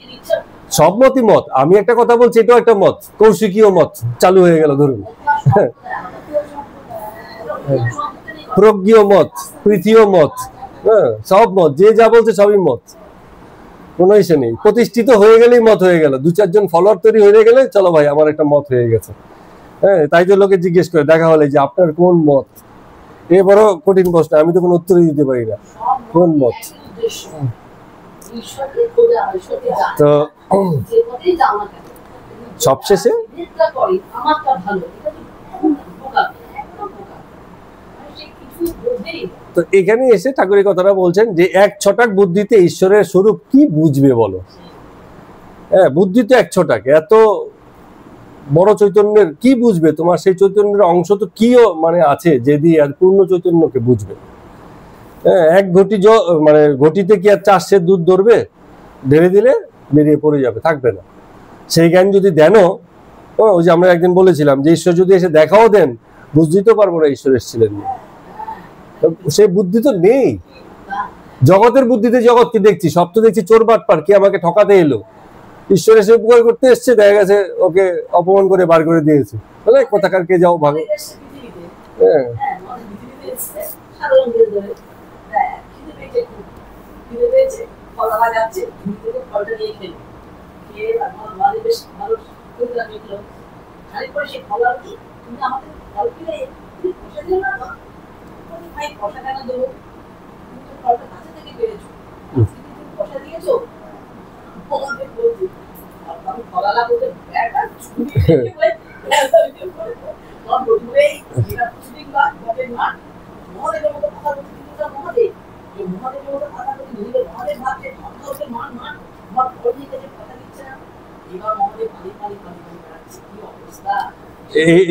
S1: সব মতই মত। আমি একটা কথা বলছি, এটাও একটা মত, কৌশিকীয় মত চালু হয়ে গেল ধরুন। প্রজ্ঞীয় মত, তৃতীয় মত, হ্যাঁ, সব মত, যে যা বলছে সবই মত, কোনো ইসে নেই। প্রতিষ্ঠিত হয়ে গেলেই মত হয়ে গেল, 2-4 জন ফলোয়ার তৈরি হয়ে গেলে চলো ভাই আমার একটা মত হয়ে গেছে। হ্যাঁ, তাই তো লোকে জিজ্ঞেস করে দেখা হলে যে আপনার কোন মত। এ বড় কঠিন প্রশ্ন, আমি তো কোনো উত্তরই দিতে পারি না, কোন মত। তো সবশেষে তো এখানে এসে ঠাকুর এই কথাটা বলছেন যে এক ছটাক বুদ্ধিতে ঈশ্বরের স্বরূপ কি বুঝবে বলো। হ্যাঁ, বুদ্ধি তো এক ছটাক, এত বড় চৈতন্যের কি বুঝবে? তোমার সেই চৈতন্যের অংশ তো কি মানে আছে যে দিয়ে আর পূর্ণ চৈতন্যকে বুঝবে? হ্যাঁ, এক ঘটি মানে ঘটিতে কি আর 4 সের দুধ ধরবে? ঢেলে দিলে বেরিয়ে পড়ে যাবে, থাকবে না। সেই জ্ঞান যদি দেনও, ওই যে আমরা একদিন বলেছিলাম যে ঈশ্বর যদি এসে দেখাও দেন, বুঝতেই তো পারবো না ঈশ্বর এসেছিলেন। সেই বুদ্ধি তো নেই। জগতের বুদ্ধিতে জগৎকে দেখছি, সব তো দেখছি চোর বাটপার, কি আমাকে ঠকাতে এলো। ঈশ্বর এসে উপকার করতে এসছে, দেখা গেছে ওকে অপমান করে বার করে দিয়েছে, বলে কোথাকার কে যাও ভালো। হ্যাঁ,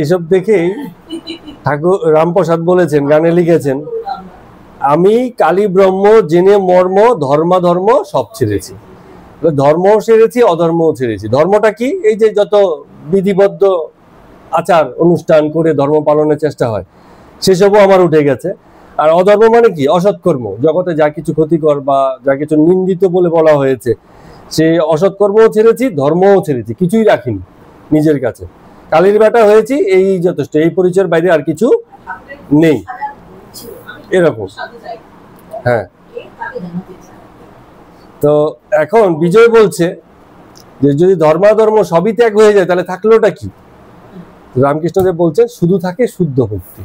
S1: এসব দেখেই ঠাকুর রামপ্রসাদ বলেছেন, গানে লিখেছেন, আমি কালী ব্রহ্ম জেনে মর্ম ধর্মাধর্ম সব ছেড়েছি। ধর্মও ছেড়েছি, অধর্মও ছেড়েছি। ধর্মটা কি? এই যে যত বিধিবদ্ধ আচার অনুষ্ঠান করে ধর্ম পালনের চেষ্টা হয়, সেসবও আমার উঠে গেছে। আর অধর্ম মানে কি? অসৎকর্ম, জগতে যা কিছু ক্ষতিকর বা যা কিছু নিন্দিত বলে বলা হয়েছে, সেই অসৎকর্মও ছেড়েছি, ধর্মও ছেড়েছি, কিছুই রাখিনি। নিজের কাছে। কালীর বেটা হয়েছি এই যথেষ্ট, এই পরিচয়ের বাইরে আর কিছু নেই, এরকম। হ্যাঁ, তো এখন বিজয় বলছে যে যদি ধর্মাধর্ম সবই ত্যাগ হয়ে যায় তাহলে থাকলোটা কি? রামকৃষ্ণদেব বলছেন শুধু থাকে শুদ্ধ ভক্তি।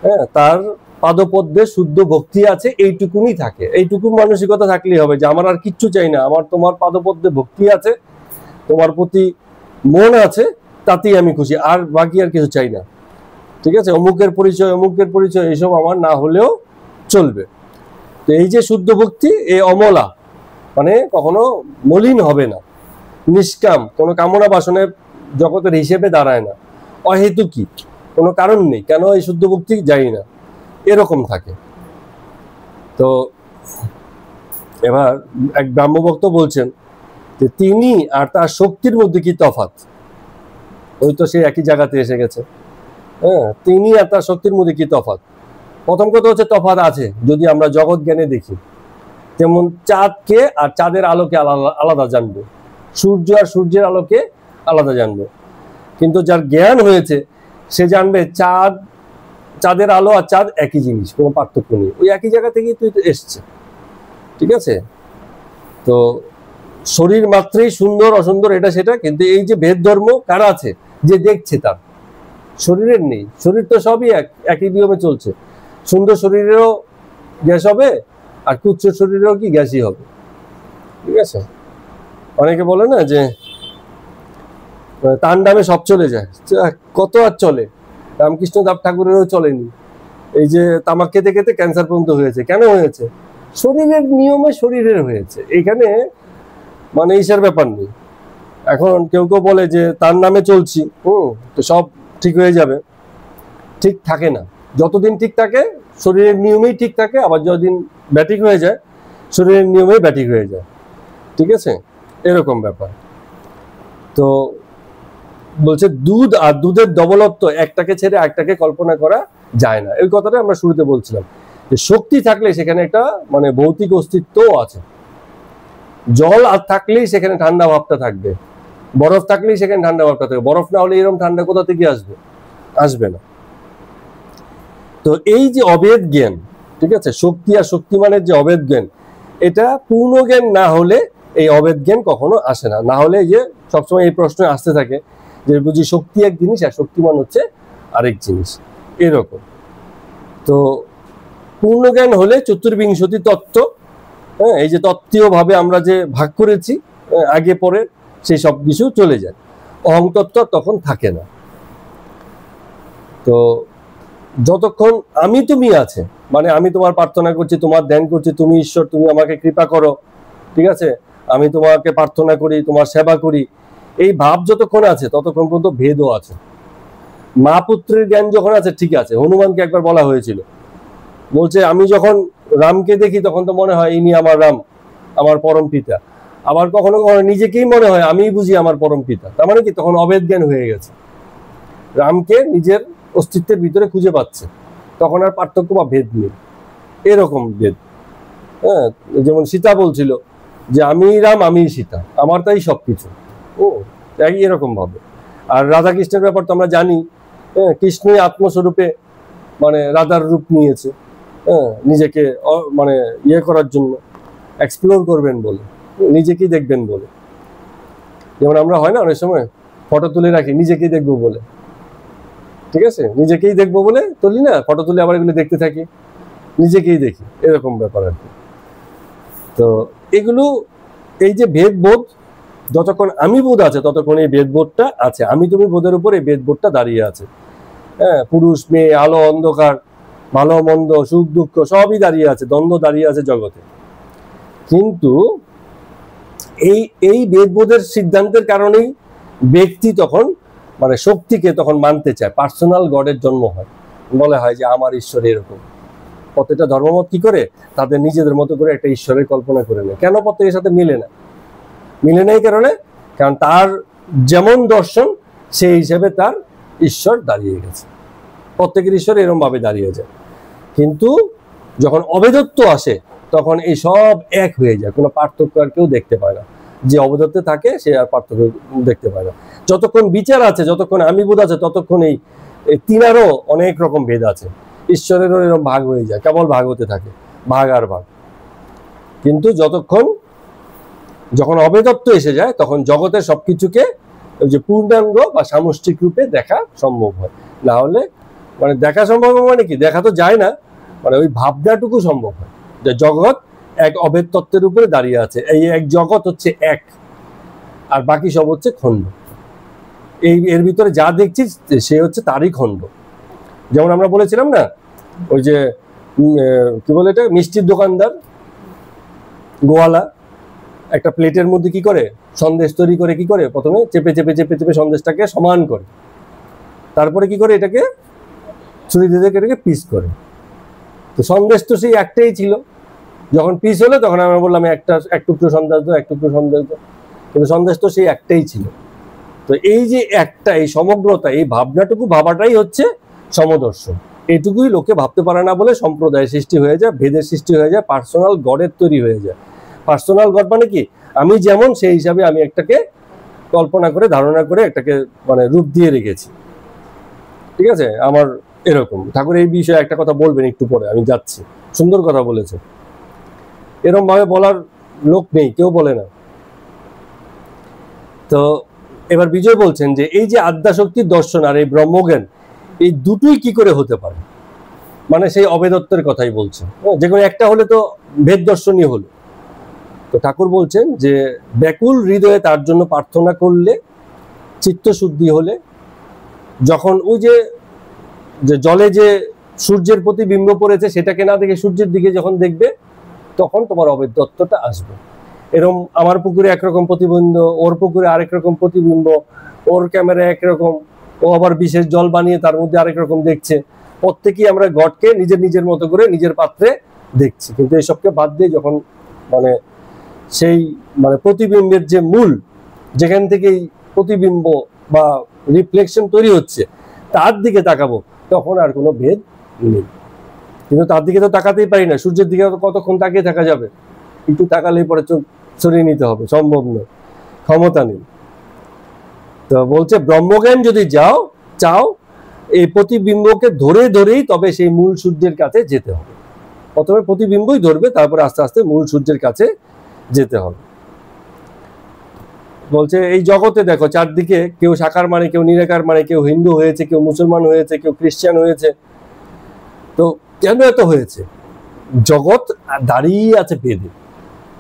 S1: হ্যাঁ, তার পাদপদ্মে শুদ্ধ ভক্তি আছে, এইটুকুনি থাকে। এইটুকু মানসিকতা থাকলেই হবে যে আমার আর কিচ্ছু চাই না, আমার তোমার পাদপদ্মে ভক্তি আছে, তোমার প্রতি মন আছে, তাতেই আমি খুশি, আর বাকি আর কিছু চাই না। ঠিক আছে, অমুকের পরিচয় এসব আমার না হলেও চলবে। তো এই যে শুদ্ধ ভক্তি, এই অমলা, মানে কখনো মলিন হবে না, নিষ্কাম, কোনো কামনা বাসনের জগতের হিসেবে দাঁড়ায় না, অহেতুকী, কোনো কারণ নেই কেন এই শুদ্ধ ভক্তি জানি না, এরকম থাকে। তো এবার এক ব্রাহ্মভক্ত বলছেন যে তিনি আর তার শক্তির মধ্যে কি তফাৎ? ওই তো সে একই জায়গাতে এসে গেছে। হ্যাঁ, তিনি আর তার শক্তির মধ্যে কি তফাৎ? প্রথম কথা হচ্ছে তফাৎ আছে যদি আমরা জগৎ জ্ঞানে দেখি। যেমন চাঁদকে আর চাঁদের আলোকে আলাদা জানবো, সূর্য আর সূর্যের আলোকে আলাদা জানবো, কিন্তু যার জ্ঞান হয়েছে সে জানবে চাঁদের আলো আর চাঁদ একই জিনিস, কোনো পার্থক্য নেই, ওই একই জায়গা থেকেই তুই এসছে। ঠিক আছে, তো শরীর মাত্রেই সুন্দর অসুন্দর এটা সেটা, কিন্তু এই যে ভেদ ধর্ম কার আছে? যে দেখছে তার, শরীরের নেই। শরীর তো সবই একই নিয়মে চলছে। সুন্দর শরীরেরও গ্যাস হবে আর কুচ্ছ শরীরেও কি গ্যাসই হবে। ঠিক আছে, অনেকে বলে না যে তার নামে সব চলে যায়, কত আর চলে? রামকৃষ্ণ দেব ঠাকুরেরও চলেনি। এই যে তামাক খেতে খেতে ক্যান্সার পর্যন্ত হয়েছে, কেন হয়েছে? শরীরের নিয়মে শরীরের হয়েছে, এখানে মানে ঈশার ব্যাপার নেই। এখন কেউ কেউ বলে যে তার নামে চলছি, তো সব ঠিক হয়ে যাবে, ঠিক থাকে না। যতদিন ঠিক থাকে শরীরের নিয়মেই ঠিক থাকে, আবার যতদিন ব্যাটিক হয়ে যায় শরীরের নিয়মেই ব্যাটিক হয়ে যায়। ঠিক আছে, এরকম ব্যাপার। তো বলছে দুধ আর দুধের দবলত্ব একটাকে ছেড়ে একটাকে কল্পনা করা যায় না। এই কথাটা আমরা শুরুতে বলছিলাম যে শক্তি থাকলে সেখানে একটা মানে ভৌতিক অস্তিত্বও আছে। জল আর থাকলেই সেখানে ঠান্ডা ভাবটা থাকবে, বরফ থাকলেই সেখানে ঠান্ডা ভাবটা থাকবে। বরফ না হলে এরকম ঠান্ডা কোথা থেকে আসবে? আসবে না। তো এই যে অভেদ জ্ঞান, ঠিক আছে, শক্তি আর শক্তিমানের যে অভেদ জ্ঞান, এটা পূর্ণ জ্ঞান না হলে এই অভেদ জ্ঞান কখনো আসে না। না হলে এই যে সবসময় এই প্রশ্ন আসতে থাকে যে বুঝি শক্তি এক জিনিস আর শক্তিমান হচ্ছে আরেক জিনিস, এরকম। তো পূর্ণ জ্ঞান হলে চতুর্বিংশতি তত্ত্ব, হ্যাঁ, এই যে তত্ত্বীয় ভাবে আমরা যে ভাগ করেছি আগে পরে, সেই সব কিছু চলে যায়, অহং তত্ত্ব তখন থাকে না। তো যতক্ষণ আমি তুমি আছে, মানে আমি তোমার প্রার্থনা করছি, তোমার ধ্যান করছি, তুমি ঈশ্বর, তুমি আমাকে কৃপা করো, ঠিক আছে, আমি তোমাকে প্রার্থনা করি, তোমার সেবা করি, এই ভাব যতক্ষণ আছে ততক্ষণ পর্যন্ত ভেদও আছে। মা পুত্রের জ্ঞান যখন আছে ঠিক আছে। হনুমানকে একবার বলা হয়েছিল, বলছে আমি যখন রামকে দেখি তখন তো মনে হয় ইনি আমার রাম, আমার পরম পিতা। আবার কখনো কখনো নিজেকেই মনে হয় আমি বুঝি আমার পরম পিতা। তার মানে কি? তখন অভেদ জ্ঞান হয়ে গেছে, রামকে নিজের অস্তিত্বের ভিতরে খুঁজে পাচ্ছে, তখন আর পার্থক্য বা ভেদ নেই, এরকম ভেদ। হ্যাঁ, যেমন সীতা বলছিল যে আমি রাম, আমি সীতা, আমার তাই সবকিছু, এরকম ভাবে। আর রাধা কৃষ্ণের ব্যাপার তো আমরা জানি, হ্যাঁ, কৃষ্ণই আত্মস্বরূপে মানে রাধার রূপ নিয়েছে, হ্যাঁ, নিজেকে মানে ইয়ে করার জন্য, এক্সপ্লোর করবেন বলে, নিজেকেই দেখবেন বলে। যেমন আমরা হয় না অনেক সময় ফটো তুলে রাখি নিজেকেই দেখবো বলে, ঠিক আছে, নিজেকেই দেখবো বলে তুলি না, ফটো তুলে আবার এগুলো দেখতে থাকি, নিজেকেই দেখি, এরকম ব্যাপার আর কি। তো এগুলো এই যে ভেদবোধ, যতক্ষণ আমি বোধ আছে ততক্ষণ এই ভেদবোধটা আছে, আমি তুমি বোধের উপর এই ভেদবোধটা দাঁড়িয়ে আছে। হ্যাঁ, পুরুষ মেয়ে, আলো অন্ধকার, ভালো মন্দ, সুখ দুঃখ সবই দাঁড়িয়ে আছে, দ্বন্দ্ব দাঁড়িয়ে আছে জগতে। কিন্তু এই ভেদবোধের সিদ্ধান্তের কারণেই ব্যক্তি তখন মানে শক্তিকে তখন মানতে চায়, পার্সোনাল গডের জন্ম হয়, বলে হয় যে আমার ঈশ্বর এরকম। প্রত্যেকটা ধর্মমত কি করে? তাদের নিজেদের মতো করে একটা ঈশ্বরের কল্পনা করে নেয়। কেন? প্রত্যেকের সাথে মিলে না। মিলে নেই কারণ তার যেমন দর্শন সেই হিসেবে তার ঈশ্বর দাঁড়িয়ে গেছে। প্রত্যেকের ঈশ্বর এরকম ভাবে দাঁড়িয়ে যায়। কিন্তু যখন অভেদত্ব আসে তখন এই সব এক হয়ে যায়, কোনো পার্থক্য আর কেউ দেখতে পায় না। যে অবদত্তে থাকে সে আর পার্থক্য দেখতে পায় না। যতক্ষণ বিচার আছে, যতক্ষণ আমি বোধ আছে, ততক্ষণ এই তিনারও অনেক রকম ভেদ আছে, ঈশ্বরেরও এরকম ভাগ হয়ে যায়, কেবল ভাগ হতে থাকে, ভাগ আর ভাগ। কিন্তু যখন অবেদত্ত এসে যায় তখন জগতের সবকিছুকে ওই যে পূর্ণাঙ্গ বা সামষ্টিক রূপে দেখা সম্ভব হয়। না হলে মানে দেখা সম্ভব মানে কি, দেখা তো যায় না, মানে ওই ভাবনাটুকু সম্ভব হয় যে জগৎ এক অভেদ তত্ত্বের উপরে দাঁড়িয়ে আছে, এই এক জগৎ হচ্ছে এক, আর বাকি সব হচ্ছে খণ্ড। এর ভিতরে যা দেখছি সে হচ্ছে তারই খণ্ড। যেমন আমরা বলেছিলাম না, ওই যে কি বলে এটা, মিষ্টির দোকানদার গোয়ালা একটা প্লেটের মধ্যে কি করে, সন্দেশ তৈরি করে, কি করে প্রথমে চেপে চেপে চেপে চেপে সন্দেশটাকে সমান করে, তারপরে কি করে এটাকে ছুরি দিয়ে এটাকে পিস করে। তো সন্দেশ তো সেই একটাই ছিল, যখন পিস হলো তখন আমরা বললাম এক টুকরো সন্দেশ দাও, এক টুকরো সন্দেশ দাও, কিন্তু সন্দেশ তো সেই একটাই ছিল। তো এই যে একটা, এই সমগ্রতা, এই ভাবনাটুকু ভাবাটাই হচ্ছে সমদর্শন। এটুকুই লোকে ভাবতে পারে না বলে সম্প্রদায়ের সৃষ্টি হয়ে যায়, ভেদের সৃষ্টি হয়ে যায়, পার্সোনাল গডের তৈরি হয়ে যায়। পার্সোনাল গড মানে কি, আমি যেমন সেই হিসাবে আমি একটাকে কল্পনা করে, ধারণা করে একটাকে মানে রূপ দিয়ে রেখেছি। ঠিক আছে, আমার এরকম। ঠাকুর এই বিষয়ে একটা কথা বলবেন একটু পরে, আমি যাচ্ছি। সুন্দর কথা বলেছে, এরকম ভাবে বলার লোক নেই, কেউ বলে না। তো এবার বিজয় বলছেন যে এই যে আদ্যাশক্তির দর্শন আর এই ব্রহ্মজ্ঞান, এই দুটোই কি করে হতে পারে, মানে সেই অবেদত্বের কথাই বলছেন। যে কোনো একটা হলে তো ভেদ দর্শনই হলো। তো ঠাকুর বলছেন যে ব্যাকুল হৃদয়ে তার জন্য প্রার্থনা করলে, চিত্তশুদ্ধি হলে, যখন ওই যে জলে যে সূর্যের প্রতিবিম্ব পড়েছে সেটাকে না দেখে সূর্যের দিকে যখন দেখবে, তখন তোমার অবেদত্বটা আসবে। এরকম আমার পুকুরে একরকম প্রতিবিম্ব, ওর পুকুরে আরেক রকম প্রতিবিম্ব, ওর ক্যামেরা একরকম, ও আবার বিশেষ জল বানিয়ে তার মধ্যে আরেক রকম দেখছে। প্রত্যেকেই আমরা গডকে নিজের নিজের মতো করে নিজের পাত্রে দেখছি, কিন্তু এসবকে বাদ দিয়ে যখন মানে সেই মানে প্রতিবিম্বের যে মূল, যেখান থেকে প্রতিবিম্ব বা রিফ্লেকশন তৈরি হচ্ছে, তার দিকে তাকাবো, তখন আর কোনো ভেদ নেই। কিন্তু তার দিকে তো তাকাতেই পারি না, সূর্যের দিকে কতক্ষণ তাকিয়ে থাকা যাবে? একটু তাকালেই পরে চোখ সরিয়ে নিতে হবে, সম্ভব নয়, ক্ষমতা নেই। তো বলছে ব্রহ্মজ্ঞান যদি চাও, এই প্রতিবিম্বকে ধরে ধরেই তবে সেই মূল সূর্যের কাছে যেতে হবে। প্রথমে প্রতিবিম্বই ধরবে, তারপরে আস্তে আস্তে মূল সূর্যের কাছে যেতে হবে। বলছে এই জগতে দেখো চারদিকে, কেউ সাকার মানে, কেউ নিরাকার মানে, কেউ হিন্দু হয়েছে, কেউ মুসলমান হয়েছে, কেউ খ্রিস্টান হয়েছে। তো কেন এত হয়েছে? জগৎ দাঁড়িয়ে আছে বেদে,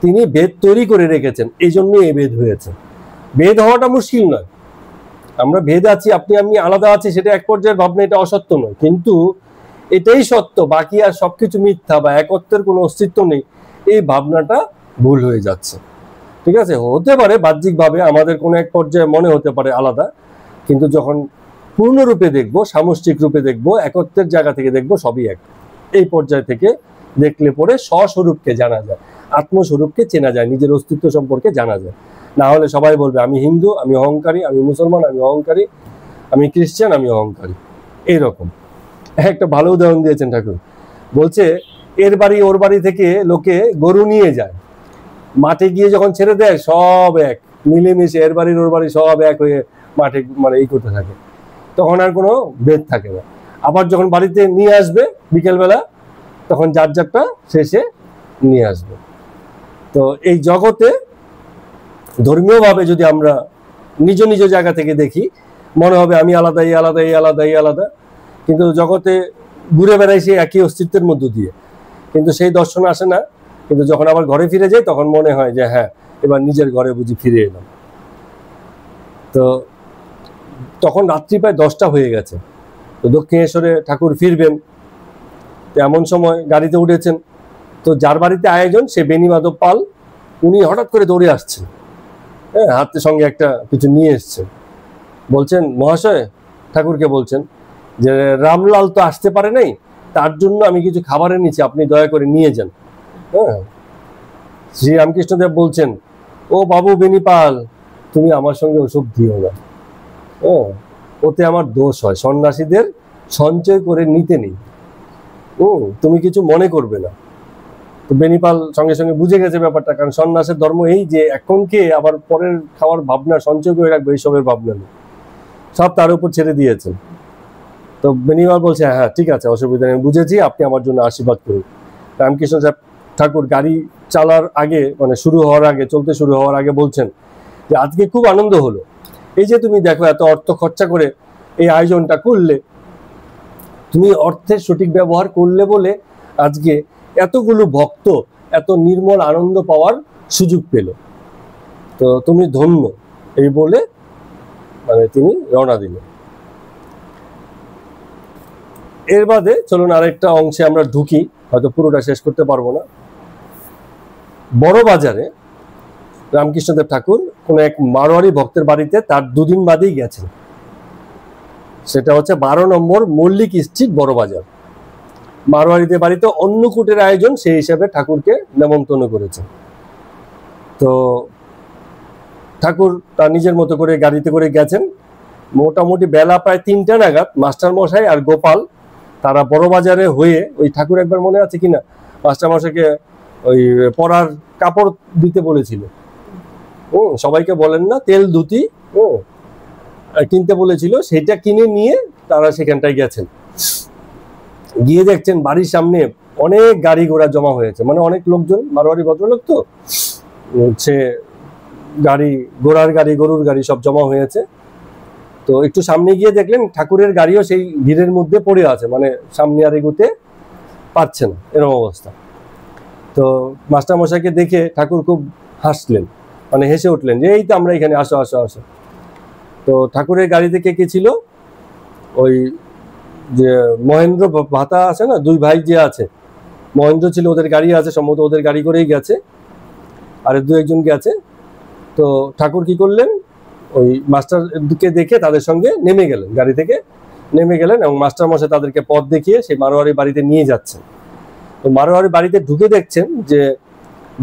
S1: তিনি বেদ তৈরি করে রেখেছেন, এই জন্যই এই বেদ হয়েছে। বেদ হওয়াটা মুশকিল নয়, আমরা ভেদ আছি, আপনি আমি আলাদা আছি, সেটা এক পর্যায়ের ভাবনা, এটা অসত্য নয়, কিন্তু এটাই সত্য, বাকি আর সবকিছু মিথ্যা বা একত্বের কোনো অস্তিত্ব নেই, এই ভাবনাটা ভুল হয়ে যাচ্ছে। ঠিক আছে, হতে পারে বাহ্যিকভাবে আমাদের কোনো এক পর্যায়ে মনে হতে পারে আলাদা, কিন্তু যখন পূর্ণরূপে দেখব, সামষ্টিক রূপে দেখব, একত্বের জায়গা থেকে দেখব, সবই এক। এই পর্যায় থেকে দেখলে পরে স্বস্বরূপকে জানা যায়, আত্মস্বরূপকে চেনা যায়, নিজের অস্তিত্ব সম্পর্কে জানা যায়। না হলে সবাই বলবে আমি হিন্দু, আমি অহংকারী, আমি মুসলমান, আমি অহংকারী, আমি খ্রিস্টান, আমি অহংকারী। এইরকম একটা ভালো উদাহরণ দিয়েছেন ঠাকুর। বলছে এর বাড়ি ওর বাড়ি থেকে লোকে গরু নিয়ে যায়, মাঠে গিয়ে যখন ছেড়ে দেয় সব এক, মিলেমিশে এর বাড়ির ওর বাড়ি সব এক হয়ে মাঠে মানে এই করতে থাকে, তখন আর কোনো ভেদ থাকে না। আবার যখন বাড়িতে নিয়ে আসবে বিকেলবেলা, তখন যার যারটা শেষে নিয়ে আসবে। তো এই জগতে ধর্মীয়ভাবে যদি আমরা নিজ নিজ জায়গা থেকে দেখি, মনে হবে আমি আলাদা, এই আলাদা, এই আলাদা, এই আলাদা, কিন্তু জগতে ঘুরে বেড়াই সেই একই অস্তিত্বের মধ্য দিয়ে, কিন্তু সেই দর্শন আসে না। কিন্তু যখন আবার ঘরে ফিরে যাই তখন মনে হয় যে হ্যাঁ, এবার নিজের ঘরে বুঝি ফিরে এলাম। তো তখন রাত্রি প্রায় 10টা হয়ে গেছে। তো দক্ষিণেশ্বরে ঠাকুর ফিরবেন, এমন সময় গাড়িতে উঠেছেন, তো যার বাড়িতে আয়োজন সে বেণী মাধব পাল, উনি হঠাৎ করে দৌড়ে আসছেন, হ্যাঁ, হাতের সঙ্গে একটা কিছু নিয়ে এসছেন। বলছেন মহাশয়, ঠাকুরকে বলছেন যে রামলাল তো আসতে পারে নাই, তার জন্য আমি কিছু খাবার এনেছি, আপনি দয়া করে নিয়ে যান। হ্যাঁ, শ্রী রামকৃষ্ণদেব বলছেন, ও বাবু বেনিপাল, তুমি আমার সঙ্গে ওসব দিও না, ওতে আমার দোষ হয়, সন্ন্যাসীদের সঞ্চয় করে নিতে নেই, তুমি কিছু মনে করবে না। তো বেনিপাল সঙ্গে সঙ্গে বুঝে গেছে ব্যাপারটা, কারণ সন্ন্যাসের ধর্ম এই যে এখনকে আবার পরের খাওয়ার ভাবনা সঞ্চয় করে রাখবে এইসবের ভাবনা নেই, সব তার উপর ছেড়ে দিয়েছেন। তো বেনিপাল বলছে হ্যাঁ ঠিক আছে, অসুবিধা নেই, বুঝেছি, আপনি আমার জন্য আশীর্বাদ করুন। রামকৃষ্ণ ঠাকুর গাড়ি চালার আগে, মানে শুরু হওয়ার আগে, চলতে শুরু হওয়ার আগে বলছেন যে আজকে খুব আনন্দ হলো, এই যে তুমি দেখো এত অর্থ খরচা করে এই আয়োজনটা করলে, তুমি অর্থের সঠিক ব্যবহার করলে বলে আজকে এতগুলো ভক্ত এত নির্মল আনন্দ পাওয়ার সুযোগ পেল, তো তুমি ধন্য, এই বলে মানে তিনি রওনা দিলেন। এর বাদে চলুন আরেকটা অংশে আমরা ঢুকি, হয়তো পুরোটা শেষ করতে পারবো না। বড় বাজারে রামকৃষ্ণদেব ঠাকুর কোন এক মারোয়ারি ভক্তের বাড়িতে তার দুদিন বাদেই গেছেন, সেটা হচ্ছে 12 নম্বর মল্লিক স্ট্রিট বড় বাজার। মারোয়ারিদের বাড়িতে অন্নকূটের আয়োজন, সেই হিসাবে ঠাকুরকে নেমন্তন্ন করেছে। তো ঠাকুর তার নিজের মতো করে গাড়িতে করে গেছেন। মোটামুটি বেলা প্রায় 3টা নাগাদ মাস্টার মশাই আর গোপাল তারা বড় বাজারে হয়ে, ওই ঠাকুর একবার মনে আছে কিনা মাস্টার মশাইকে ওই পরার কাপড় দিতে বলেছিল, সবাইকে বলেন না, তেল ধুতি কিনতে বলেছিল, সেটা কিনে নিয়ে তারা সেখানটায় গেছেন। গিয়ে দেখছেন বাড়ির সামনে অনেক গাড়ি ঘোড়া জমা হয়েছে, মানে অনেক লোকজন, মারোয়ারি ভদ্রলোক তো, সে গাড়ি, ঘোড়ার গাড়ি, গরুর গাড়ি সব জমা হয়েছে। তো একটু সামনে গিয়ে দেখলেন ঠাকুরের গাড়িও সেই ভিড়ের মধ্যে পড়ে আছে, মানে সামনে আর এগোতে পারছে না, এরকম অবস্থা। তো মাস্টার মশাইকে দেখে ঠাকুর খুব হাসলেন, মানে হেসে উঠলেন যে এই তো আমরা এখানে, আসো আসো আসো। তো ঠাকুরের গাড়িতে কে কে ছিল, ওই যে মহেন্দ্র ভাতা আছে না, দুই ভাই যে আছে, মহেন্দ্র ছিল, ওদের গাড়ি আছে, সম্ভবত ওদের গাড়ি করেই গেছে, আর দু একজন গেছে। তো ঠাকুর কি করলেন, ওই মাস্টারকে দেখে তাদের সঙ্গে নেমে গেলেন, গাড়ি থেকে নেমে গেলেন, এবং মাস্টার মশাই তাদেরকে পথ দেখিয়ে সেই মারোয়ারি বাড়িতে নিয়ে যাচ্ছেন। তো মারোয়ারি বাড়িতে ঢুকে দেখছেন যে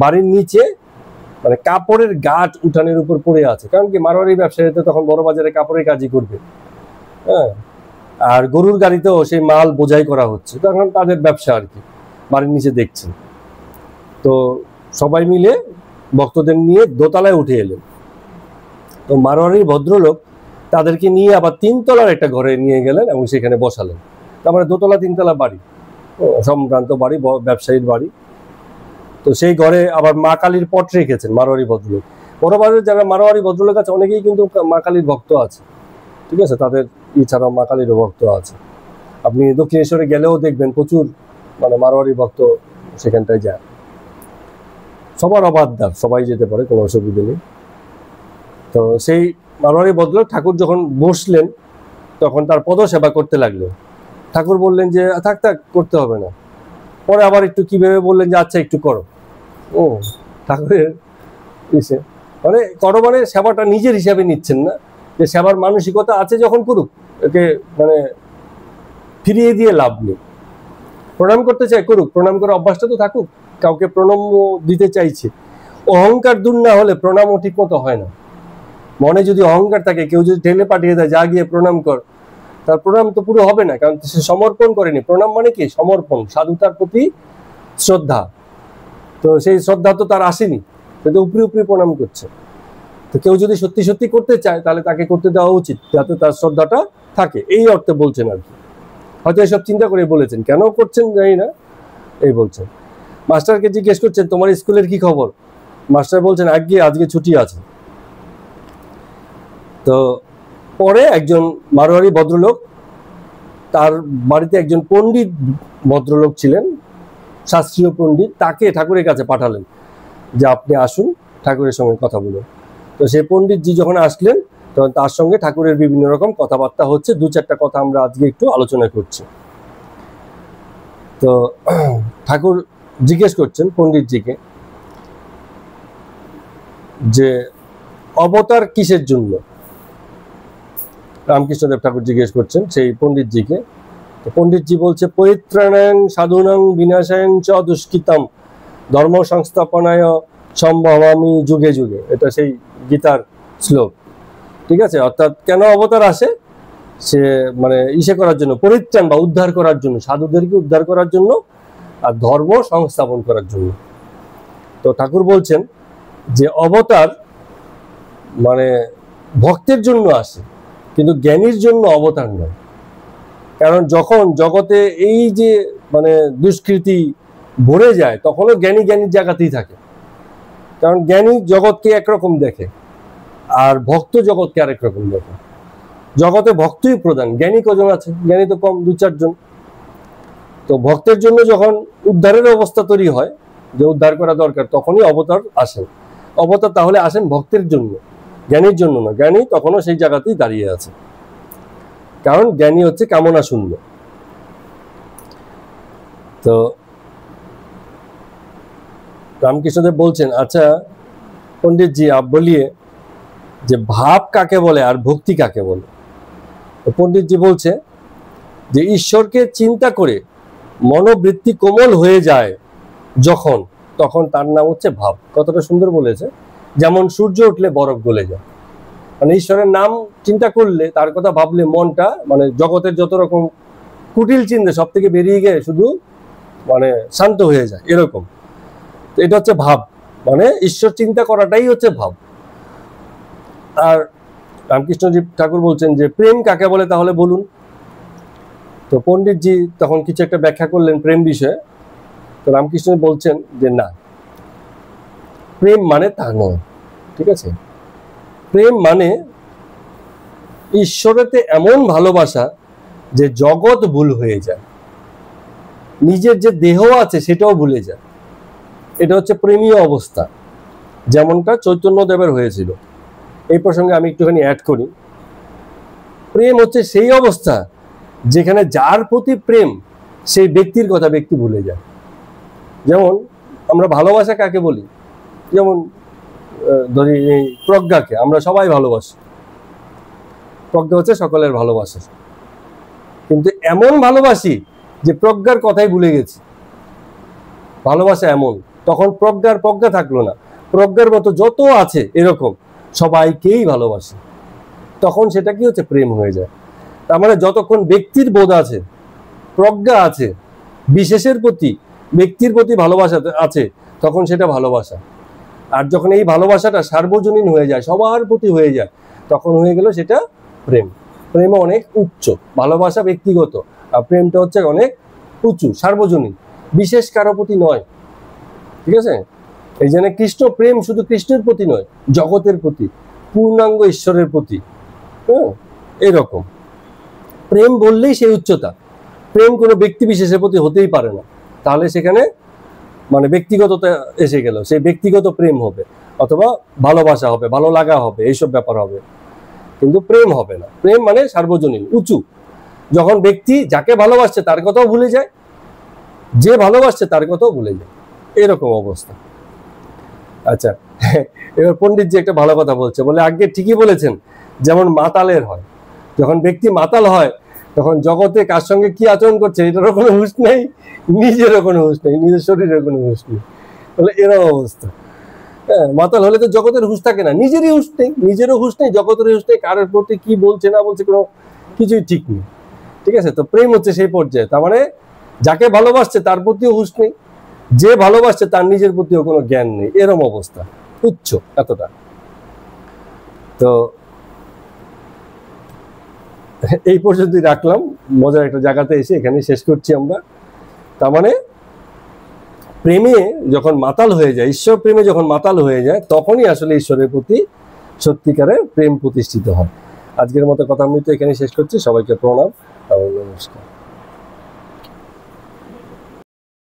S1: বাড়ির নিচে মানে কাপড়ের গাঁট উঠানের উপর পড়ে আছে, কারণ কি মারোয়ারি ব্যবসায়ীতে তখন বড় বাজারে কাপড়ের কাজই করবে, হ্যাঁ, আর গরুর গাড়িতেও সেই মাল বোঝাই করা হচ্ছে, তখন তাদের ব্যবসা আর কি, বাড়ির নিচে দেখছেন। তো সবাই মিলে ভক্তদের নিয়ে দোতলায় উঠে এলেন। তো মারোয়ারি ভদ্রলোক তাদেরকে নিয়ে আবার 3তলার একটা ঘরে নিয়ে গেলেন এবং সেখানে বসালেন। তারপরে দোতলা 3তলা বাড়ি, সম্ভ্রান্ত বাড়ি, ব্যবসায়ীর বাড়ি। তো সেই ঘরে আবার মা কালীর পট রেখেছেন মারোয়ারি ভদ্রলোক। বড় বাজারে যারা মারোয়ারি ভদ্রলোক আছে অনেকেই কিন্তু মা কালীর ভক্ত আছে, ঠিক আছে, তাদের এছাড়াও মা কালীরও ভক্ত আছে। আপনি দক্ষিণেশ্বরে গেলেও দেখবেন প্রচুর মানে মারোয়ারি ভক্ত সেখানটায় যায়। সবার অবাধ্যার, সবাই যেতে পারে, কোনো অসুবিধা নেই। তো সেই মারোয়ারি ভদ্রলোক ঠাকুর যখন বসলেন তখন তার পদসেবা করতে লাগলেন। ঠাকুর বললেন যে থাক থাক, করতে হবে না। পরে আবার একটু কি ভেবে বললেন যে আচ্ছা একটু করো। ঠাকুরের মানে করো মানে সেবাটা নিজের হিসাবে নিচ্ছেন না, যে সেবার মানসিকতা আছে যখন করুক, একে মানে ফিরিয়ে দিয়ে লাভ নেই। প্রণাম করতে চাই করুক, প্রণাম করার অভ্যাসটা তো থাকুক, কাউকে প্রণাম দিতে চাইছে, অহংকার দূর না হলে প্রণামও ঠিক মতো হয় না। মনে যদি অহংকার থাকে, কেউ যদি ঠেলে পাঠিয়ে দেয় যা গিয়ে প্রণাম কর, তার প্রণাম তো পুরো হবে না, কারণ সে সমর্পণ করেনি। প্রণাম মানে কি? সমর্পণ, সাধুতার প্রতি শ্রদ্ধা। তো সেই শ্রদ্ধা তো তার আসেনি, সে তো উপরি উপরি প্রণাম করছে। তো কেউ যদি সত্যি সত্যি করতে চায় তাহলে তাকে করতে দেওয়া উচিত, যাতে তার শ্রদ্ধাটা থাকে, এই অর্থে বলছেন আর কি। হয়তো এসব চিন্তা করে বলেছেন, কেন করছেন জানি না, এই বলছেন। মাস্টারকে জিজ্ঞেস করছেন তোমার স্কুলের কি খবর? মাস্টার বলছেন আজকে ছুটি আছে। তো পরে একজন মারোয়ারি ভদ্রলোক, তার বাড়িতে একজন পণ্ডিত ভদ্রলোক ছিলেন, শাস্ত্রীয় পণ্ডিত, তাকে ঠাকুরের কাছে পাঠালেন যে আপনি আসুন, ঠাকুরের সঙ্গে কথা বলুন। তো সেই পণ্ডিতজি যখন আসলেন তখন তার সঙ্গে ঠাকুরের বিভিন্ন রকম কথাবার্তা হচ্ছে। 2-4টা কথা আমরা আজকে একটু আলোচনা করছি। তো ঠাকুর জিজ্ঞেস করছেন পণ্ডিতজিকে যে অবতার কিসের জন্য? রামকৃষ্ণদেব ঠাকুর জিজ্ঞেস করছেন সেই পণ্ডিতজিকে। পণ্ডিতজি বলছে পরিত্রাণাং সাধুনাং বিনাশায়ং চ দুষ্কৃতম ধর্ম সংস্থাপনায় সম্ভবামি যুগে যুগে। এটা সেই গীতার শ্লোক, ঠিক আছে। অর্থাৎ কেন অবতার আসে? সে মানে ইসে করার জন্য, পরিত্রাণ বা উদ্ধার করার জন্য, সাধুদেরকে উদ্ধার করার জন্য আর ধর্ম সংস্থাপন করার জন্য। তো ঠাকুর বলছেন যে অবতার মানে ভক্তের জন্য আসে, কিন্তু জ্ঞানীর জন্য অবতার নয়। কারণ যখন জগতে এই যে মানে দুষ্কৃতি ভরে যায়, তখনও জ্ঞানী জ্ঞানীর জায়গাতেই থাকে। কারণ জ্ঞানী জগৎকে একরকম দেখে, আর ভক্ত জগৎকে আরেক রকম দেখে। জগতে ভক্তই প্রধান, জ্ঞানী কজন আছে? জ্ঞানী তো কম, 2-4 জন। তো ভক্তের জন্য যখন উদ্ধারের অবস্থা তৈরি হয়, যে উদ্ধার করা দরকার, তখনই অবতার আসেন। অবতার তাহলে আসেন ভক্তের জন্য, জ্ঞানীর জন্য না। জ্ঞানী তখনও সেই জায়গাতেই দাঁড়িয়ে আছে, কারণ জ্ঞানী হচ্ছে কামনা শূন্য। তো রামকৃষ্ণদেব বলছেন, আচ্ছা पंडित जी आप बोलिए যে ভাব কাকে বলে আর ভক্তি কাকে বলে। তো পণ্ডিত জি বলছে যে ঈশ্বরকে চিন্তা করে মনোবৃত্তি কোমল হয়ে যায় যখন, তখন তার নাম হচ্ছে ভাব। কতটা সুন্দর বলেছে, যেমন সূর্য উঠলে বরফ গলে যায়। মানে ঈশ্বরের নাম চিন্তা করলে, তার কথা ভাবলে মনটা মানে জগতের যত রকম কুটিল চিন্তা সব থেকে বেরিয়ে গিয়ে শুধু মানে শান্ত হয়ে যায়, এরকম। তো এটা হচ্ছে ভাব, মানে ঈশ্বর চিন্তা করাটাই হচ্ছে ভাব। আর রামকৃষ্ণজি ঠাকুর বলছেন যে প্রেম কাকে বলে তাহলে বলুন। তো পণ্ডিতজি তখন কিছু একটা ব্যাখ্যা করলেন প্রেম বিষয়ে। তো রামকৃষ্ণ বলছেন যে না, প্রেম মানে তা নয়, ঠিক আছে? প্রেম মানে ঈশ্বরেতে এমন ভালোবাসা যে জগৎ ভুল হয়ে যায়, নিজের যে দেহ আছে সেটাও ভুলে যায়। এটা হচ্ছে প্রেমীয় অবস্থা, যেমনটা চৈতন্যদেবের হয়েছিল। এই প্রসঙ্গে আমি একটুখানি অ্যাড করি। প্রেম হচ্ছে সেই অবস্থা যেখানে যার প্রতি প্রেম, সেই ব্যক্তির কথা ব্যক্তি ভুলে যায়। যেমন আমরা ভালোবাসা কাকে বলি, যেমন ধরি এই প্রজ্ঞাকে আমরা সবাই ভালোবাসি, প্রজ্ঞা হচ্ছে সকলের ভালোবাসা। কিন্তু এমন ভালোবাসি যে প্রজ্ঞার কথাই ভুলে গেছি। ভালোবাসা এমন, তখন প্রজ্ঞা থাকলো না, প্রজ্ঞার মতো যত আছে এরকম সবাইকেই ভালোবাসে, তখন সেটা কি হচ্ছে? প্রেম হয়ে যায়। তার মানে যতক্ষণ ব্যক্তির বোধ আছে, প্রজ্ঞা আছে, বিশেষের প্রতি ব্যক্তির প্রতি ভালোবাসা আছে, তখন সেটা ভালোবাসা। আর যখন এই ভালোবাসাটা সার্বজনীন হয়ে যায়, সবার প্রতি হয়ে যায়, তখন হয়ে গেল সেটা প্রেম। প্রেম অনেক উচ্চ, ভালোবাসা ব্যক্তিগত, আর প্রেমটা হচ্ছে অনেক উঁচু, সার্বজনীন, বিশেষ কারো প্রতি নয়, ঠিক আছে? এই জন্য কৃষ্ণ প্রেম শুধু কৃষ্ণের প্রতি নয়, জগতের প্রতি, পূর্ণাঙ্গ ঈশ্বরের প্রতি। হ্যাঁ, এরকম প্রেম বললেই সেই উচ্চতা। প্রেম কোনো ব্যক্তি বিশেষের প্রতি হতেই পারে না, তাহলে সেখানে মানে ব্যক্তিগততা এসে গেল, সেই ব্যক্তিগত প্রেম হবে, অথবা ভালোবাসা হবে, ভালো লাগা হবে, এইসব ব্যাপার হবে, কিন্তু প্রেম হবে না। প্রেম মানে সার্বজনীন, উঁচু, যখন ব্যক্তি যাকে ভালোবাসছে তার কথাও ভুলে যায়, যে ভালোবাসছে তার কথাও ভুলে যায়, এরকম অবস্থা। আচ্ছা, এবার পণ্ডিতজি একটা ভালো কথা বলছে, বলে আগে ঠিকই বলেছেন, যেমন মাতালের হয়, যখন ব্যক্তি মাতাল হয় তখন জগতে কার সঙ্গে কি আচরণ করছে এটারও কোনো হুঁশ নেই, নিজেরও কোনো হুঁশ নেই, নিজের শরীরের কোনো হুঁশ নেই, বলে এরকম অবস্থা। হ্যাঁ, মাতাল হলে তো জগতের হুঁশ থাকে না, নিজেরই হুঁশ নেই, নিজেরও হুঁশ নেই, জগতের হুঁশ নেই, কারোর প্রতি কি বলছে না বলছে কোনো কিছুই ঠিক নেই, ঠিক আছে? তো প্রেম হচ্ছে সেই পর্যায়ে, তার মানে যাকে ভালোবাসছে তার প্রতিও হুঁশ নেই, যে ভালোবাসছে তার নিজের প্রতিও কোনো জ্ঞান নেই, এরম অবস্থা, উচ্চ এতটা। তো এই পর্যন্তই রাখলাম, মজার একটা জায়গাতে এসে এখানে শেষ করছি আমরা। তার মানে প্রেমে যখন মাতাল হয়ে যায়, ঈশ্বর প্রেমে যখন মাতাল হয়ে যায়, তখনই আসলে ঈশ্বরের প্রতি সত্যিকারের প্রেম প্রতিষ্ঠিত হয়। আজকের মতো কথা আমি তো এখানে শেষ করছি। সবাইকে প্রণাম এবং নমস্কার।